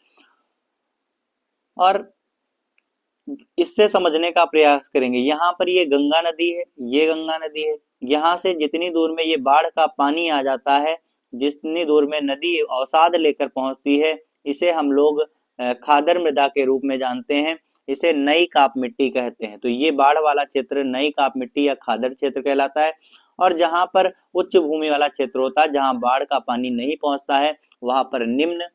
और इससे समझने का प्रयास करेंगे। यहाँ पर ये गंगा नदी है, ये गंगा नदी है। यहाँ से जितनी दूर में ये बाढ़ का पानी आ जाता है, जितनी दूर में नदी अवसाद लेकर पहुंचती है, इसे हम लोग खादर मृदा के रूप में जानते हैं। इसे नई काप मिट्टी कहते हैं। तो ये बाढ़ वाला क्षेत्र नई काप मिट्टी या खादर क्षेत्र कहलाता है। और जहाँ पर उच्च भूमि वाला क्षेत्र होता है, जहाँ बाढ़ का पानी नहीं पहुंचता है, वहां पर निम्न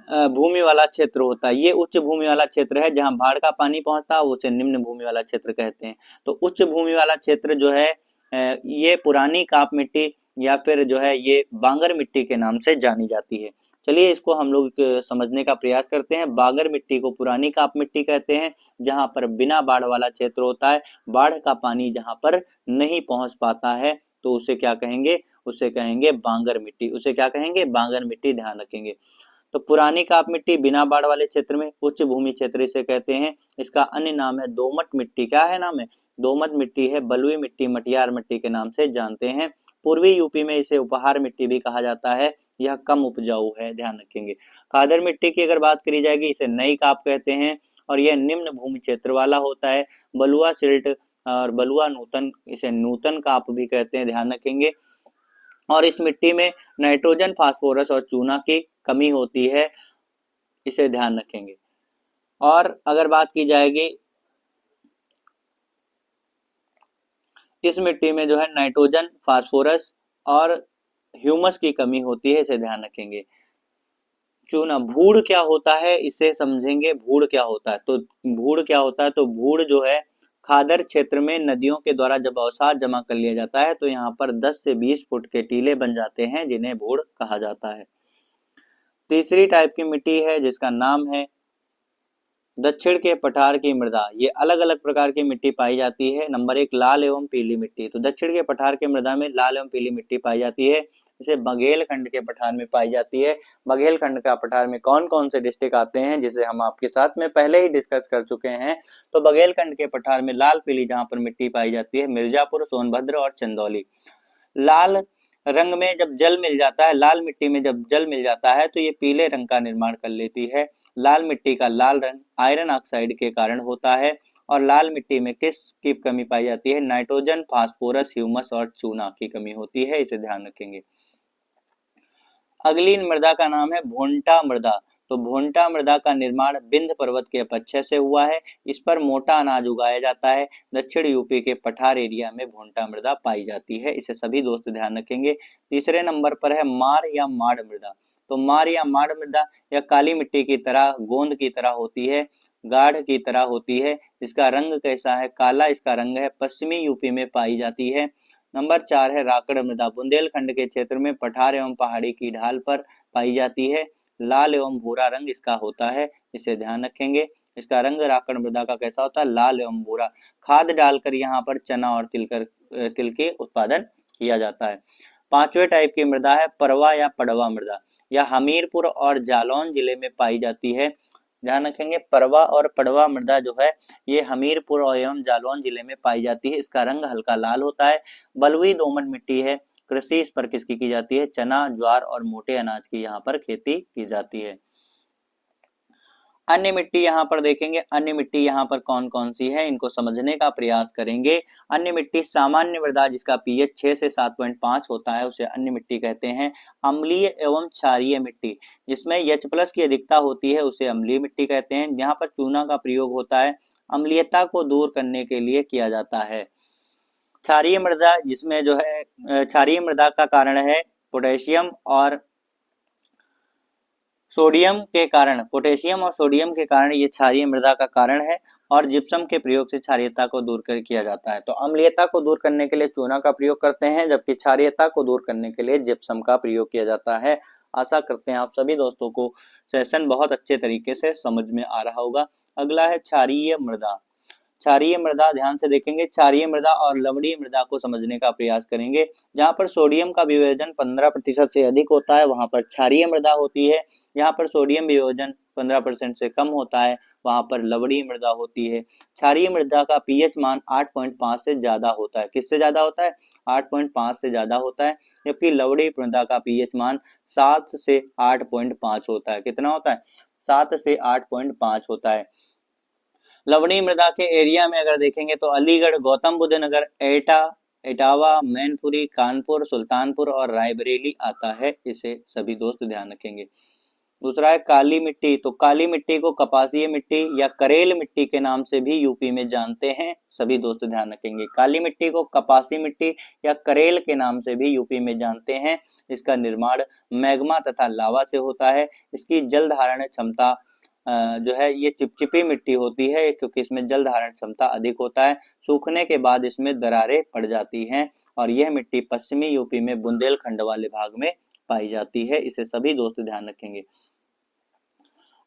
भूमि वाला क्षेत्र होता है। ये उच्च भूमि वाला क्षेत्र है, जहां बाढ़ का पानी पहुंचता है, उसे निम्न भूमि वाला क्षेत्र कहते हैं। तो उच्च भूमि वाला क्षेत्र जो है ये पुरानी काप मिट्टी या फिर जो है ये बांगर मिट्टी के नाम से जानी जाती है। चलिए इसको हम लोग समझने का प्रयास करते हैं। बांगर मिट्टी को पुरानी काप मिट्टी कहते हैं, जहां पर बिना बाढ़ वाला क्षेत्र होता है, बाढ़ का पानी जहां पर नहीं पहुंच पाता है, तो उसे क्या कहेंगे? उसे कहेंगे बांगर मिट्टी। उसे क्या कहेंगे? बांगर मिट्टी, ध्यान रखेंगे। तो पुरानी काप मिट्टी बिना बाढ़ वाले क्षेत्र में, उच्च भूमि क्षेत्र इसे कहते हैं। इसका अन्य नाम है दोमट मिट्टी। क्या है नाम है? दोमट मिट्टी है, बलुई मिट्टी, मटियार मिट्टी के नाम से जानते हैं। पूर्वी यूपी में इसे उपहार मिट्टी भी कहा जाता है। यह कम उपजाऊ है, ध्यान रखेंगे। खादर मिट्टी की अगर बात करी जाएगी, इसे नई काप कहते हैं और यह निम्न भूमि क्षेत्र वाला होता है। बलुआ सिल्ट और बलुआ नूतन, इसे नूतन काप भी कहते हैं, ध्यान रखेंगे। और इस मिट्टी में नाइट्रोजन, फास्फोरस और चूना की कमी होती है, इसे ध्यान रखेंगे। और अगर बात की जाएगी, इस मिट्टी में जो है नाइट्रोजन, फास्फोरस और ह्यूमस की कमी होती है, इसे ध्यान रखेंगे। चूना, भूड़ क्या होता है इसे समझेंगे। भूड़ क्या होता है? तो भूड़ क्या होता है? तो भूड़ जो है खादर क्षेत्र में नदियों के द्वारा जब अवसाद जमा कर लिया जाता है, तो यहाँ पर 10 से 20 फुट के टीले बन जाते हैं, जिन्हें भूड़ कहा जाता है। तीसरी टाइप की मिट्टी है जिसका नाम है दक्षिण के पठार की मृदा। ये अलग अलग प्रकार की मिट्टी पाई जाती है। नंबर 1 लाल एवं पीली मिट्टी। तो दक्षिण के पठार की मृदा में लाल एवं पीली मिट्टी पाई जाती है। इसे बघेलखंड के पठार में पाई जाती है। बघेलखंड का पठार में कौन कौन से डिस्ट्रिक्ट आते हैं, जिसे हम आपके साथ में पहले ही डिस्कस कर चुके हैं। तो बघेलखंड के पठार में लाल पीली जहाँ पर मिट्टी पाई जाती है, मिर्जापुर, सोनभद्र और चंदौली। लाल रंग में जब जल मिल जाता है, लाल मिट्टी में जब जल मिल जाता है, तो ये पीले रंग का निर्माण कर लेती है। लाल मिट्टी का लाल रंग आयरन ऑक्साइड के कारण होता है। और लाल मिट्टी में किस की कमी पाई जाती है? नाइट्रोजन, फास्फोरस, ह्यूमस और चूना की कमी होती है, इसे ध्यान रखेंगे। अगली मृदा का नाम है भोंटा मृदा। तो भोंटा मृदा का निर्माण विंध्य पर्वत के अपक्षय से हुआ है। इस पर मोटा अनाज उगाया जाता है। दक्षिण यूपी के पठार एरिया में भोंटा मृदा पाई जाती है, इसे सभी दोस्त ध्यान रखेंगे। तीसरे नंबर पर है मार या माड़ मृदा। तो मार या माड़ मृदा यह काली मिट्टी की तरह, गोंद की तरह होती है, गाढ़ की तरह होती है। इसका रंग कैसा है? काला इसका रंग है। पश्चिमी यूपी में पाई जाती है। नंबर 4 है राकड़ मृदा। बुंदेलखंड के क्षेत्र में पठार एवं पहाड़ी की ढाल पर पाई जाती है। लाल एवं भूरा रंग इसका होता है, इसे ध्यान रखेंगे। इसका रंग राकड़ मृदा का कैसा होता है? लाल एवं भूरा। खाद डालकर यहाँ पर चना और तिल के उत्पादन किया जाता है। पांचवें टाइप की मृदा है परवा या पड़वा मृदा। यह हमीरपुर और जालौन जिले में पाई जाती है, ध्यान रखेंगे। परवा और पड़वा मृदा जो है ये हमीरपुर और एवं जालौन जिले में पाई जाती है। इसका रंग हल्का लाल होता है। बलुई दोमट मिट्टी है। कृषि इस पर किसकी की जाती है? चना, ज्वार और मोटे अनाज की यहाँ पर खेती की जाती है। अन्य मिट्टी यहाँ पर देखेंगे, अन्य मिट्टी यहाँ पर कौन कौन सी है, इनको समझने का प्रयास करेंगे। अन्य मिट्टी सामान्य मृदा जिसका पीएच 6 से 7.5 होता है उसे अन्य मिट्टी कहते हैं। अम्लीय एवं क्षारीय मिट्टी जिसमें H+ की अधिकता होती है उसे अम्लीय मिट्टी कहते हैं। यहाँ पर चूना का प्रयोग होता है, अम्लीयता को दूर करने के लिए किया जाता है। क्षारीय मृदा जिसमें जो है क्षारीय मृदा का कारण है पोटेशियम और सोडियम के कारण, पोटेशियम और सोडियम के कारण ये क्षारीय मृदा का कारण है। और जिप्सम के प्रयोग से क्षारीयता को दूर कर किया जाता है। तो अम्लीयता को दूर करने के लिए चूना का प्रयोग करते हैं, जबकि क्षारीयता को दूर करने के लिए जिप्सम का प्रयोग किया जाता है। आशा करते हैं आप सभी दोस्तों को सेशन बहुत अच्छे तरीके से समझ में आ रहा होगा। अगला है क्षारीय मृदा। क्षारीय मृदा ध्यान से देखेंगे, क्षारीय मृदा और लवणीय मृदा को समझने का प्रयास करेंगे। जहाँ पर सोडियम का वियोजन 15% से अधिक होता है वहां पर क्षारीय मृदा होती है। यहाँ पर सोडियम वियोजन 15% से कम होता है वहां पर लवणीय मृदा होती है। क्षारीय मृदा का पीएच मान 8.5 से ज्यादा होता है। किससे ज्यादा होता है? 8.5 से ज्यादा होता है। जबकि लवणीय मृदा का पीएच मान 7 से 8.5 होता है। कितना होता है? 7 से 8.5 होता है। लवणीय मृदा के एरिया में अगर देखेंगे तो अलीगढ़, गौतम बुद्ध नगर, एटा, इटावा, मैनपुरी, कानपुर, सुल्तानपुर और रायबरेली आता है। इसे सभी दोस्त ध्यान रखेंगे। दूसरा है काली मिट्टी। तो काली मिट्टी को कपासीय मिट्टी या करेल मिट्टी के नाम से भी यूपी में जानते हैं। सभी दोस्त ध्यान रखेंगे, काली मिट्टी को कपासी मिट्टी या करेल के नाम से भी यूपी में जानते हैं। इसका निर्माण मैग्मा तथा लावा से होता है। इसकी जल धारण क्षमता जो है ये चिपचिपी मिट्टी होती है क्योंकि इसमें जल धारण क्षमता अधिक होता है। सूखने के बाद इसमें दरारें पड़ जाती हैं और यह मिट्टी पश्चिमी यूपी में बुंदेलखंड वाले भाग में पाई जाती है। इसे सभी दोस्त ध्यान रखेंगे।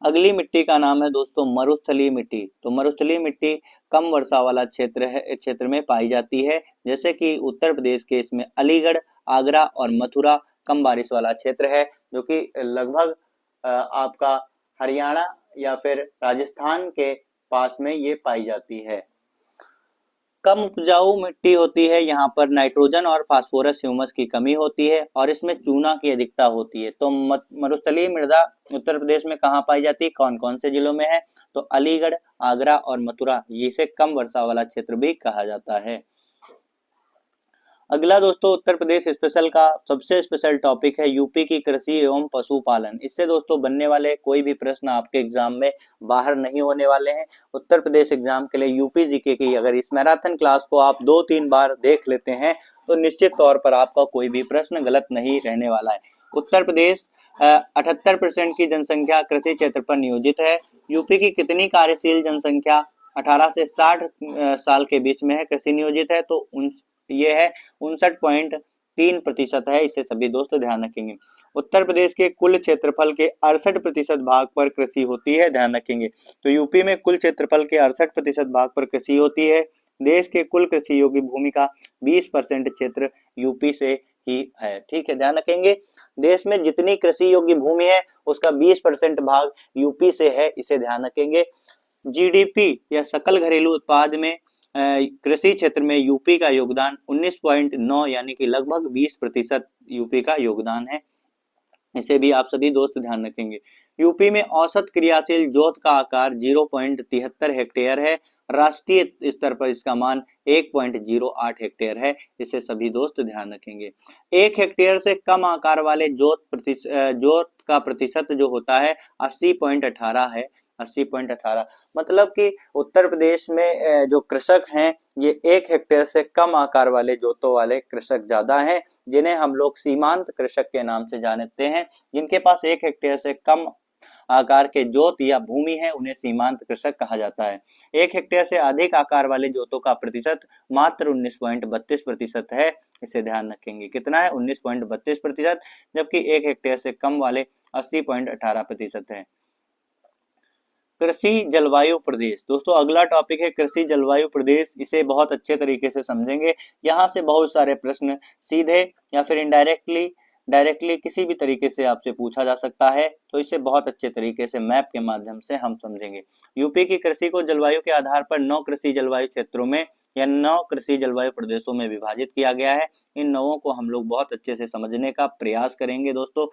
अगली मिट्टी का नाम है दोस्तों मरुस्थलीय मिट्टी। तो मरुस्थलीय मिट्टी कम वर्षा वाला क्षेत्र में पाई जाती है। जैसे कि उत्तर प्रदेश के इसमें अलीगढ़, आगरा और मथुरा कम बारिश वाला क्षेत्र है, जो कि लगभग आपका हरियाणा या फिर राजस्थान के पास में ये पाई जाती है। कम उपजाऊ मिट्टी होती है, यहाँ पर नाइट्रोजन और फास्फोरस ह्यूमस की कमी होती है और इसमें चूना की अधिकता होती है। तो मरुस्थलीय मृदा उत्तर प्रदेश में कहाँ पाई जाती है, कौन कौन से जिलों में है? तो अलीगढ़, आगरा और मथुरा, इसे कम वर्षा वाला क्षेत्र भी कहा जाता है। अगला दोस्तों उत्तर प्रदेश स्पेशल का सबसे स्पेशल टॉपिक है यूपी की कृषि एवं पशुपालन। इससे दोस्तों बनने वाले कोई भी प्रश्न आपके एग्जाम में बाहर नहीं होने वाले हैं। उत्तर प्रदेश एग्जाम के लिए यूपी जीके की अगर इस मैराथन क्लास को आप 2-3 बार देख लेते हैं तो निश्चित तौर पर आपका कोई भी प्रश्न गलत नहीं रहने वाला है। उत्तर प्रदेश 78% की जनसंख्या कृषि क्षेत्र पर नियोजित है। यूपी की कितनी कार्यशील जनसंख्या 18 से 60 साल के बीच में है, कृषि नियोजित है? तो ये है 59.3% है। इसे सभी दोस्त ध्यान रखेंगे। उत्तर प्रदेश के कुल क्षेत्रफल के 68% भाग पर कृषि होती है, ध्यान रखेंगे। तो यूपी में कुल क्षेत्रफल के 68% भाग पर कृषि होती है। देश के कुल कृषि योग्य भूमि का 20% क्षेत्र यूपी से ही है। ठीक है, ध्यान रखेंगे। देश में जितनी कृषि योग्य भूमि है उसका 20% भाग यूपी से है, इसे ध्यान रखेंगे। जीडीपी या सकल घरेलू उत्पाद में कृषि क्षेत्र में यूपी का योगदान 19.9 यानी कि लगभग 20% यूपी का योगदान है। इसे भी आप सभी दोस्त ध्यान रखेंगे। यूपी में औसत क्रियाशील जोत का आकार 0.73 हेक्टेयर है। राष्ट्रीय स्तर पर इसका मान 1.08 हेक्टेयर है। इसे सभी दोस्त ध्यान रखेंगे। 1 हेक्टेयर से कम आकार वाले जोत का प्रतिशत जो होता है 80.18 है। 80.18 मतलब कि उत्तर प्रदेश में जो कृषक हैं ये 1 हेक्टेयर से कम आकार वाले जोतों वाले कृषक ज्यादा हैं, जिन्हें हम लोग सीमांत कृषक के नाम से जानते हैं। जिनके पास 1 हेक्टेयर से कम आकार के जोत या भूमि है उन्हें सीमांत कृषक कहा जाता है। 1 हेक्टेयर से अधिक आकार वाले जोतों का प्रतिशत मात्र 19.32% है। इसे ध्यान रखेंगे। कितना है? 19.32%, जबकि 1 हेक्टेयर से कम वाले 80.18% है। कृषि जलवायु प्रदेश। दोस्तों अगला टॉपिक है कृषि जलवायु प्रदेश। इसे बहुत अच्छे तरीके से समझेंगे। यहाँ से बहुत सारे प्रश्न सीधे या फिर डायरेक्टली किसी भी तरीके से आपसे पूछा जा सकता है, तो इसे बहुत अच्छे तरीके से मैप के माध्यम से हम समझेंगे। यूपी की कृषि को जलवायु के आधार पर 9 कृषि जलवायु क्षेत्रों में या 9 कृषि जलवायु प्रदेशों में विभाजित किया गया है। इन 9 को हम लोग बहुत अच्छे से समझने का प्रयास करेंगे दोस्तों।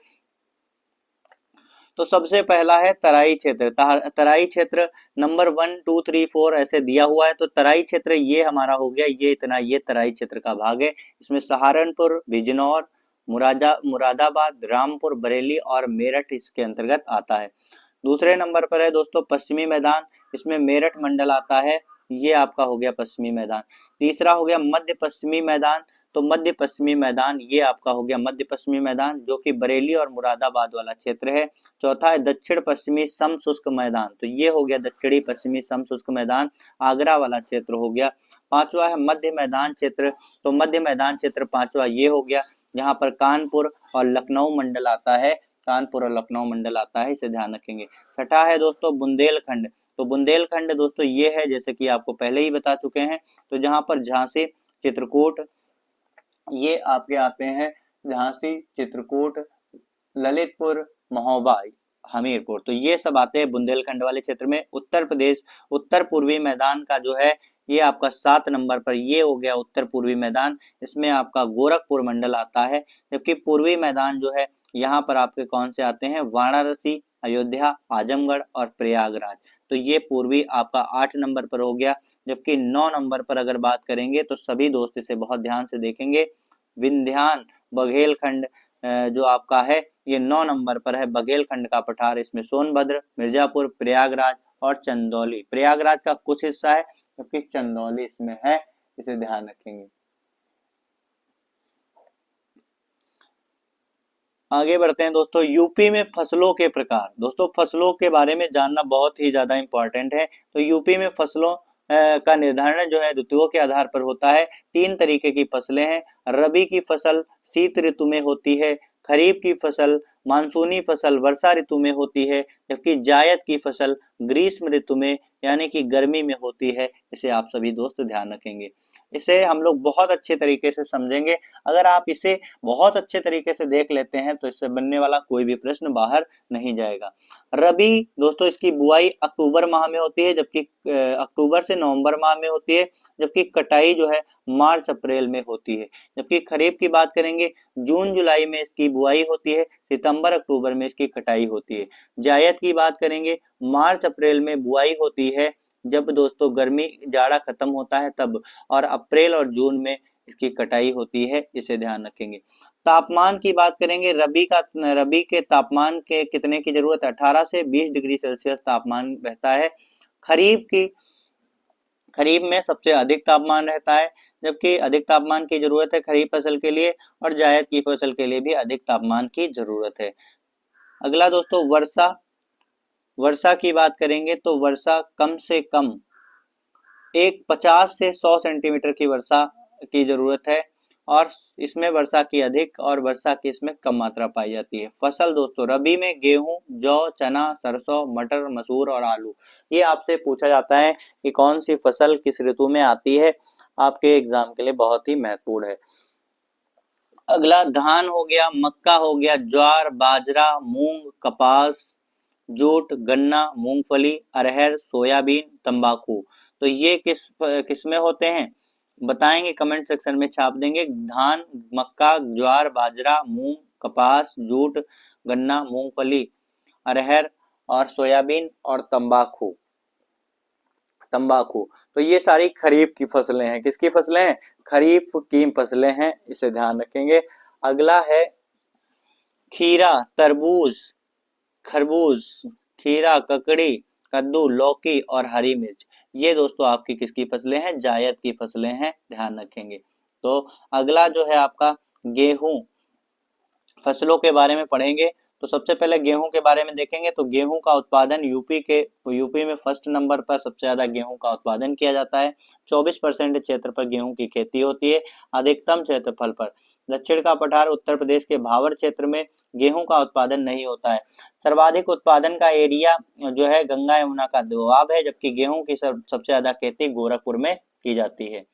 तो सबसे पहला है तराई क्षेत्र। तराई क्षेत्र नंबर 1, 2, 3, 4 ऐसे दिया हुआ है। तो तराई क्षेत्र ये हमारा हो गया, ये इतना, ये तराई क्षेत्र का भाग है। इसमें सहारनपुर, बिजनौर, मुरादाबाद, रामपुर, बरेली और मेरठ इसके अंतर्गत आता है। दूसरे नंबर पर है दोस्तों पश्चिमी मैदान, इसमें मेरठ मंडल आता है, ये आपका हो गया पश्चिमी मैदान। तीसरा हो गया मध्य पश्चिमी मैदान, तो मध्य पश्चिमी मैदान ये आपका हो गया मध्य पश्चिमी मैदान, जो कि बरेली और मुरादाबाद वाला क्षेत्र है। चौथा है दक्षिण पश्चिमी समशुष्क मैदान, तो ये हो गया दक्षिणी पश्चिमी समशुष्क मैदान, आगरा वाला क्षेत्र हो गया। पांचवा है मध्य मैदान क्षेत्र, तो मध्य मैदान क्षेत्र पांचवा ये हो गया, यहाँ पर कानपुर और लखनऊ मंडल आता है, कानपुर और लखनऊ मंडल आता है, इसे ध्यान रखेंगे। छठा है दोस्तों बुंदेलखंड, तो बुंदेलखंड दोस्तों ये है, जैसे कि आपको पहले ही बता चुके हैं, तो जहां पर झांसी, चित्रकूट, ये आपके आते हैं, झांसी, चित्रकूट, ललितपुर, महोबा, हमीरपुर, तो ये सब आते हैं बुंदेलखंड वाले क्षेत्र में। उत्तर प्रदेश उत्तर पूर्वी मैदान का जो है ये आपका 7 नंबर पर ये हो गया उत्तर पूर्वी मैदान, इसमें आपका गोरखपुर मंडल आता है। जबकि पूर्वी मैदान जो है यहाँ पर आपके कौन से आते हैं, वाराणसी, अयोध्या, आजमगढ़ और प्रयागराज, तो ये पूर्वी आपका 8 नंबर पर हो गया। जबकि 9 नंबर पर अगर बात करेंगे तो सभी दोस्त इसे बहुत ध्यान से देखेंगे, विंध्यान बघेलखंड जो आपका है ये 9 नंबर पर है, बघेलखंड का पठार, इसमें सोनभद्र, मिर्जापुर, प्रयागराज और चंदौली, प्रयागराज का कुछ हिस्सा है जबकि चंदौली इसमें है, इसे ध्यान रखेंगे। आगे बढ़ते हैं दोस्तों, यूपी में फसलों के प्रकार। दोस्तों फसलों के बारे में जानना बहुत ही ज्यादा इंपॉर्टेंट है। तो यूपी में फसलों का निर्धारण जो है ऋतुओं के आधार पर होता है। 3 तरीके की फसलें हैं, रबी की फसल शीत ऋतु में होती है, खरीफ की फसल मानसूनी फसल वर्षा ऋतु में होती है, जबकि जायद की फसल ग्रीष्म ऋतु में यानी कि गर्मी में होती है। इसे आप सभी दोस्त ध्यान रखेंगे, इसे हम लोग बहुत अच्छे तरीके से समझेंगे। अगर आप इसे बहुत अच्छे तरीके से देख लेते हैं तो इससे बनने वाला कोई भी प्रश्न बाहर नहीं जाएगा। रबी दोस्तों इसकी बुआई अक्टूबर माह में होती है, जबकि अक्टूबर से नवंबर माह में होती है, जबकि कटाई जो है मार्च अप्रैल में होती है। जबकि खरीफ की बात करेंगे जून जुलाई में इसकी बुआई होती है, सितंबर अक्टूबर में इसकी कटाई होती है। जायद की बात करेंगे मार्च अप्रैल में बुआई होती है, जब दोस्तों गर्मी जाड़ा खत्म होता है तब, और अप्रैल और जून में इसकी कटाई होती है, इसे ध्यान रखेंगे। तापमान की बात करेंगे, रबी के तापमान के कितने की जरूरत है, 18 से 20 डिग्री सेल्सियस तापमान रहता है। खरीफ में सबसे अधिक तापमान रहता है, जबकि अधिक तापमान की जरूरत है खरीफ फसल के लिए, और जायद की फसल के लिए भी अधिक तापमान की जरूरत है। अगला दोस्तों वर्षा की बात करेंगे तो वर्षा कम से कम 50 से 100 सेंटीमीटर की वर्षा की जरूरत है, और इसमें वर्षा की अधिक और वर्षा की इसमें कम मात्रा पाई जाती है। फसल दोस्तों रबी में गेहूं, जौ, चना, सरसों, मटर, मसूर और आलू, ये आपसे पूछा जाता है कि कौन सी फसल किस ऋतु में आती है, आपके एग्जाम के लिए बहुत ही महत्वपूर्ण है। अगला धान हो गया, मक्का हो गया, ज्वार, बाजरा, मूंग, कपास, जूट, गन्ना, मूंगफली, अरहर, सोयाबीन, तंबाकू, तो ये किस में होते हैं बताएंगे, कमेंट सेक्शन में छाप देंगे। धान, मक्का, ज्वार, बाजरा, मूंग, कपास, जूट, गन्ना, मूंगफली, अरहर और सोयाबीन और तंबाकू। तो ये सारी खरीफ की फसलें हैं। किसकी फसलें हैं, खरीफ की फसलें हैं, इसे ध्यान रखेंगे। अगला है खीरा, तरबूज, खरबूज, खीरा, ककड़ी, कद्दू, लौकी और हरी मिर्च, ये दोस्तों आपकी किसकी फसलें हैं, जायद की फसलें हैं, ध्यान रखेंगे। तो अगला जो है आपका गेहूं, फसलों के बारे में पढ़ेंगे। तो सबसे पहले गेहूं के बारे में देखेंगे। तो गेहूं का उत्पादन यूपी में फर्स्ट नंबर पर सबसे ज्यादा गेहूं का उत्पादन किया जाता है। 24% क्षेत्र पर गेहूं की खेती होती है, अधिकतम क्षेत्रफल पर। दक्षिण का पठार उत्तर प्रदेश के भावर क्षेत्र में गेहूं का उत्पादन नहीं होता है। सर्वाधिक उत्पादन का एरिया जो है गंगा यमुना का दोआब है, जबकि गेहूं की सबसे ज्यादा खेती गोरखपुर में की जाती है।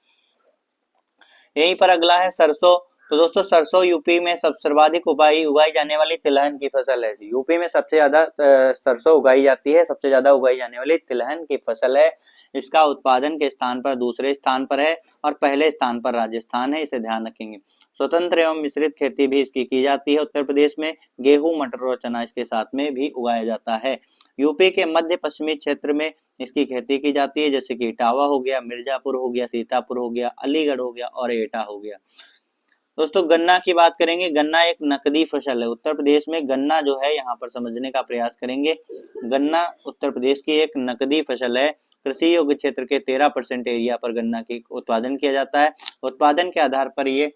यहीं पर अगला है सरसों। तो दोस्तों सरसों यूपी में सर्वाधिक उगाई जाने वाली तिलहन की फसल है। यूपी में सबसे ज्यादा सरसों उगाई जाती है, सबसे ज्यादा उगाई जाने वाली तिलहन की फसल है। इसका उत्पादन के स्थान पर दूसरे स्थान पर है और पहले स्थान पर राजस्थान है, इसे ध्यान रखेंगे। स्वतंत्र एवं मिश्रित खेती भी इसकी की जाती है। उत्तर प्रदेश में गेहूं, मटर और चना इसके साथ में भी उगाया जाता है। यूपी के मध्य पश्चिमी क्षेत्र में इसकी खेती की जाती है, जैसे कि इटावा हो गया, मिर्जापुर हो गया, सीतापुर हो गया, अलीगढ़ हो गया और एटा हो गया। दोस्तों गन्ना की बात करेंगे। गन्ना एक नकदी फसल है। उत्तर प्रदेश में गन्ना जो है, यहाँ पर समझने का प्रयास करेंगे। गन्ना उत्तर प्रदेश की एक नकदी फसल है। कृषि योग्य क्षेत्र के 13% एरिया पर गन्ना की उत्पादन किया जाता है। उत्पादन के आधार पर ये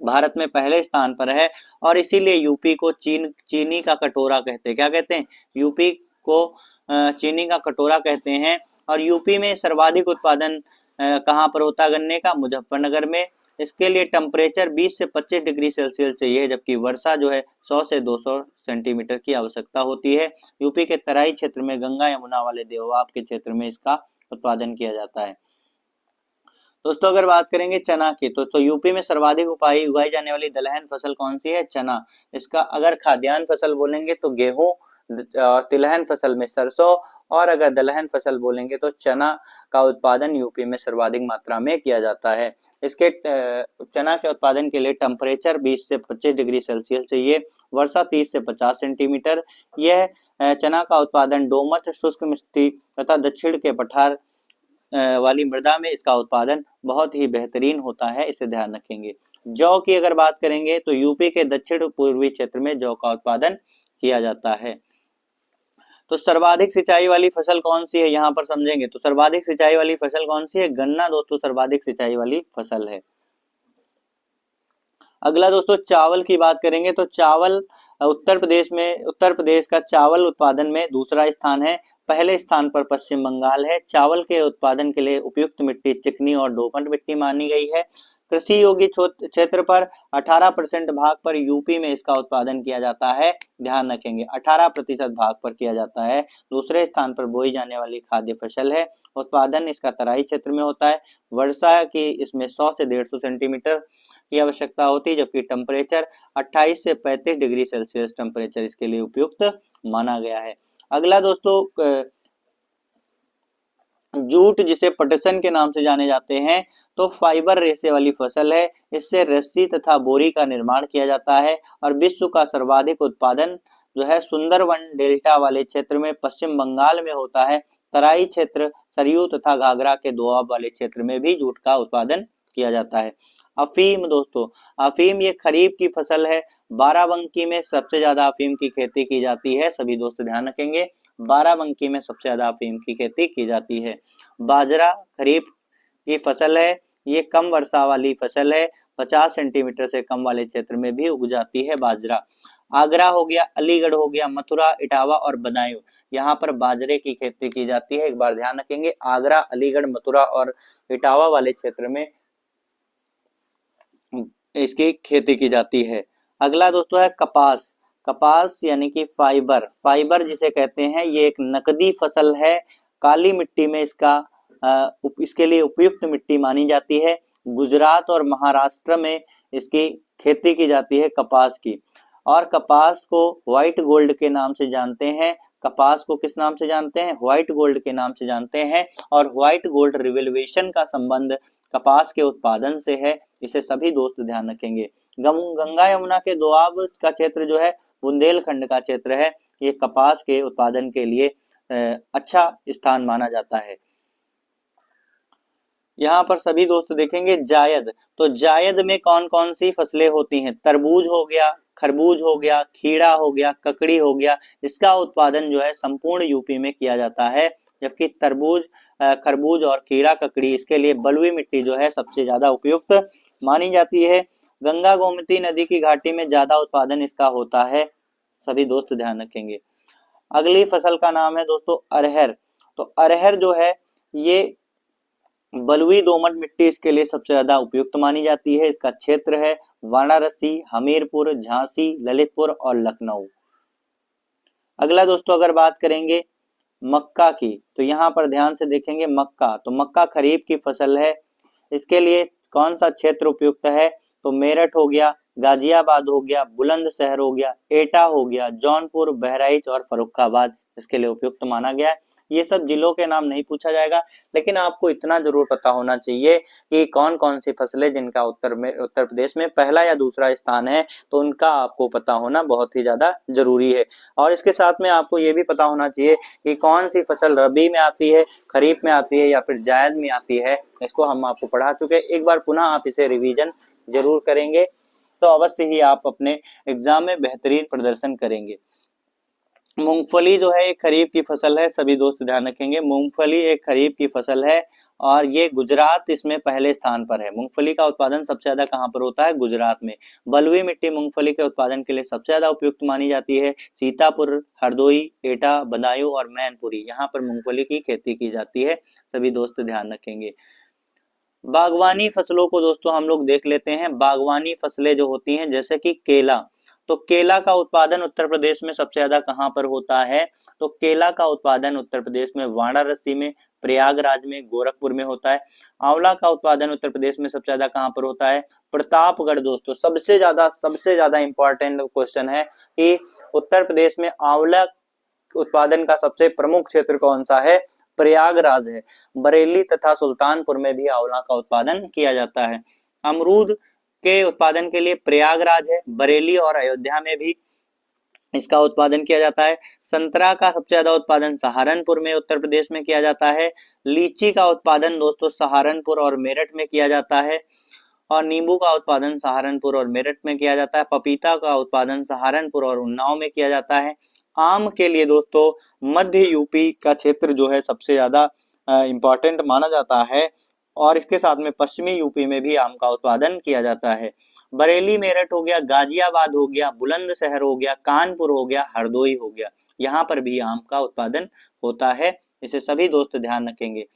भारत में पहले स्थान पर है और इसीलिए यूपी को चीनी का कटोरा कहते हैं। क्या कहते हैं? यूपी को चीनी का कटोरा कहते हैं। और यूपी में सर्वाधिक उत्पादन कहाँ पर होता है गन्ने का? मुजफ्फरनगर में। इसके लिए टेम्परेचर 20 से 25 डिग्री सेल्सियस चाहिए, जबकि वर्षा जो है 100 से 200 सेंटीमीटर की आवश्यकता होती है। यूपी के तराई क्षेत्र में, गंगा यमुना वाले देववाप के क्षेत्र में इसका उत्पादन किया जाता है। दोस्तों अगर बात करेंगे चना की, तो यूपी में सर्वाधिक उगाई जाने वाली दलहन फसल कौन सी है? चना। इसका अगर खाद्यान्न फसल बोलेंगे तो गेहूं, तिलहन फसल में सरसों, और अगर दलहन फसल बोलेंगे तो चना का उत्पादन यूपी में सर्वाधिक मात्रा में किया जाता है। इसके चना के उत्पादन के लिए टेम्परेचर 20 से 25 डिग्री सेल्सियस चाहिए, वर्षा 30 से 50 सेंटीमीटर। यह चना का उत्पादन दोमट, शुष्क मिट्टी तथा दक्षिण के पठार वाली मृदा में इसका उत्पादन बहुत ही बेहतरीन होता है, इसे ध्यान रखेंगे। जौ की अगर बात करेंगे तो यूपी के दक्षिण पूर्वी क्षेत्र में जौ का उत्पादन किया जाता है। तो सर्वाधिक सिंचाई वाली फसल कौन सी है, यहाँ पर समझेंगे। तो सर्वाधिक सिंचाई वाली फसल कौन सी है? गन्ना दोस्तों सर्वाधिक सिंचाई वाली फसल है। अगला दोस्तों चावल की बात करेंगे। तो चावल उत्तर प्रदेश का चावल उत्पादन में दूसरा स्थान है। पहले स्थान पर पश्चिम बंगाल है। चावल के उत्पादन के लिए उपयुक्त मिट्टी चिकनी और दोमट मिट्टी मानी गई है। कृषि योग्य क्षेत्र पर 18% भाग पर यूपी में इसका उत्पादन किया जाता है। ध्यान रखेंगे 18% भाग पर किया जाता है। दूसरे स्थान पर बोई जाने वाली खाद्य फसल है। उत्पादन इसका तराई क्षेत्र में होता है। वर्षा की इसमें 100 से 150 सेंटीमीटर की आवश्यकता होती है, जबकि टेम्परेचर 28 से 35 डिग्री सेल्सियस टेम्परेचर इसके लिए उपयुक्त माना गया है। अगला दोस्तों जूट, जिसे पटसन के नाम से जाने जाते हैं, तो फाइबर रेशे वाली फसल है। इससे रस्सी तथा बोरी का निर्माण किया जाता है और विश्व का सर्वाधिक उत्पादन जो है सुंदरवन डेल्टा वाले क्षेत्र में पश्चिम बंगाल में होता है। तराई क्षेत्र, सरयू तथा घाघरा के दोआब वाले क्षेत्र में भी जूट का उत्पादन किया जाता है। अफीम दोस्तों, अफीम ये खरीफ की फसल है। बाराबंकी में सबसे ज्यादा अफीम की खेती की जाती है। सभी दोस्त ध्यान रखेंगे, बाराबंकी में सबसे ज्यादा अफीम की खेती की जाती है। बाजरा खरीफ की फसल है। ये कम वर्षा वाली फसल है। 50 सेंटीमीटर से कम वाले क्षेत्र में भी उग जाती है बाजरा। आगरा हो गया, अलीगढ़ हो गया, मथुरा, इटावा और बदायूं, यहाँ पर बाजरे की खेती की जाती है। एक बार ध्यान रखेंगे, आगरा, अलीगढ़, मथुरा और इटावा वाले क्षेत्र में इसकी खेती की जाती है। अगला दोस्तों है कपास। कपास यानी कि फाइबर, फाइबर जिसे कहते हैं, ये एक नकदी फसल है। काली मिट्टी में इसके लिए उपयुक्त मिट्टी मानी जाती है। गुजरात और महाराष्ट्र में इसकी खेती की जाती है कपास की। और कपास को व्हाइट गोल्ड के नाम से जानते हैं। कपास को किस नाम से जानते हैं? व्हाइट गोल्ड के नाम से जानते हैं। और व्हाइट गोल्ड रिवैल्यूएशन का संबंध कपास के उत्पादन से है, इसे सभी दोस्त ध्यान रखेंगे। गंगा यमुना के दोआब का क्षेत्र जो है बुंदेलखंड का क्षेत्र है, ये कपास के उत्पादन के लिए अच्छा स्थान माना जाता है। यहाँ पर सभी दोस्त देखेंगे जायद। तो जायद में कौन कौन सी फसलें होती हैं? तरबूज हो गया, खरबूज हो गया, खीरा हो गया, ककड़ी हो गया। इसका उत्पादन जो है संपूर्ण यूपी में किया जाता है, जबकि तरबूज, खरबूज और खीरा, ककड़ी, इसके लिए बलुई मिट्टी जो है सबसे ज्यादा उपयुक्त मानी जाती है। गंगा गोमती नदी की घाटी में ज्यादा उत्पादन इसका होता है, सभी दोस्त ध्यान रखेंगे। अगली फसल का नाम है दोस्तों अरहर। तो अरहर जो है ये बलुई दोमट मिट्टी इसके लिए सबसे ज्यादा उपयुक्त मानी जाती है। इसका क्षेत्र है वाराणसी, हमीरपुर, झांसी, ललितपुर और लखनऊ। अगला दोस्तों अगर बात करेंगे मक्का की, तो यहाँ पर ध्यान से देखेंगे मक्का। तो मक्का खरीफ की फसल है। इसके लिए कौन सा क्षेत्र उपयुक्त है? तो मेरठ हो गया, गाजियाबाद हो गया, बुलंदशहर हो गया, एटा हो गया, जौनपुर, बहराइच और फर्रुखाबाद इसके लिए उपयुक्त माना गया है। ये सब जिलों के नाम नहीं पूछा जाएगा, लेकिन आपको इतना जरूर पता होना चाहिए कि कौन कौन सी फसलें जिनका उत्तर प्रदेश में पहला या दूसरा स्थान है, तो उनका आपको पता होना बहुत ही ज्यादा जरूरी है। और इसके साथ में आपको ये भी पता होना चाहिए कि कौन सी फसल रबी में आती है, खरीफ में आती है या फिर जायद में आती है। इसको हम आपको पढ़ा चुके हैं, एक बार पुनः आप इसे रिवीजन जरूर करेंगे तो अवश्य ही आप अपने एग्जाम में बेहतरीन प्रदर्शन करेंगे। मूंगफली जो है एक खरीफ की फसल है, सभी दोस्त ध्यान रखेंगे। मूंगफली एक खरीफ की फसल है और ये गुजरात इसमें पहले स्थान पर है। मूंगफली का उत्पादन सबसे ज्यादा कहाँ पर होता है? गुजरात में। बलुई मिट्टी मूंगफली के उत्पादन के लिए सबसे ज्यादा उपयुक्त मानी जाती है। सीतापुर, हरदोई, एटा, बदायूं और मैनपुरी, यहाँ पर मूंगफली की खेती की जाती है, सभी दोस्त ध्यान रखेंगे। बागवानी फसलों को दोस्तों हम लोग देख लेते हैं। बागवानी फसलें जो होती हैं जैसे कि केला, तो केला का उत्पादन उत्तर प्रदेश में सबसे ज्यादा कहाँ पर होता है? तो केला का उत्पादन उत्तर प्रदेश में वाराणसी में, प्रयागराज में, गोरखपुर में होता है। आंवला का उत्पादन उत्तर प्रदेश में सबसे ज्यादा कहाँ पर होता है? प्रतापगढ़। दोस्तों सबसे ज्यादा इंपॉर्टेंट क्वेश्चन है कि उत्तर प्रदेश में आंवला उत्पादन का सबसे प्रमुख क्षेत्र कौन सा है? प्रयागराज है। बरेली तथा सुल्तानपुर में भी आंवला का उत्पादन किया जाता है। अमरूद के उत्पादन के लिए प्रयागराज है, बरेली और अयोध्या में भी इसका उत्पादन किया जाता है। संतरा का सबसे ज्यादा उत्पादन सहारनपुर में उत्तर प्रदेश में किया जाता है। लीची का उत्पादन दोस्तों सहारनपुर और मेरठ में किया जाता है और नींबू का उत्पादन सहारनपुर और मेरठ में किया जाता है। पपीता का उत्पादन सहारनपुर और उन्नाव में किया जाता है। आम के लिए दोस्तों मध्य यूपी का क्षेत्र जो है सबसे ज्यादा इंपॉर्टेंट माना जाता है और इसके साथ में पश्चिमी यूपी में भी आम का उत्पादन किया जाता है। बरेली, मेरठ हो गया, गाजियाबाद हो गया, बुलंदशहर हो गया, कानपुर हो गया, हरदोई हो गया, यहाँ पर भी आम का उत्पादन होता है, इसे सभी दोस्त ध्यान रखेंगे।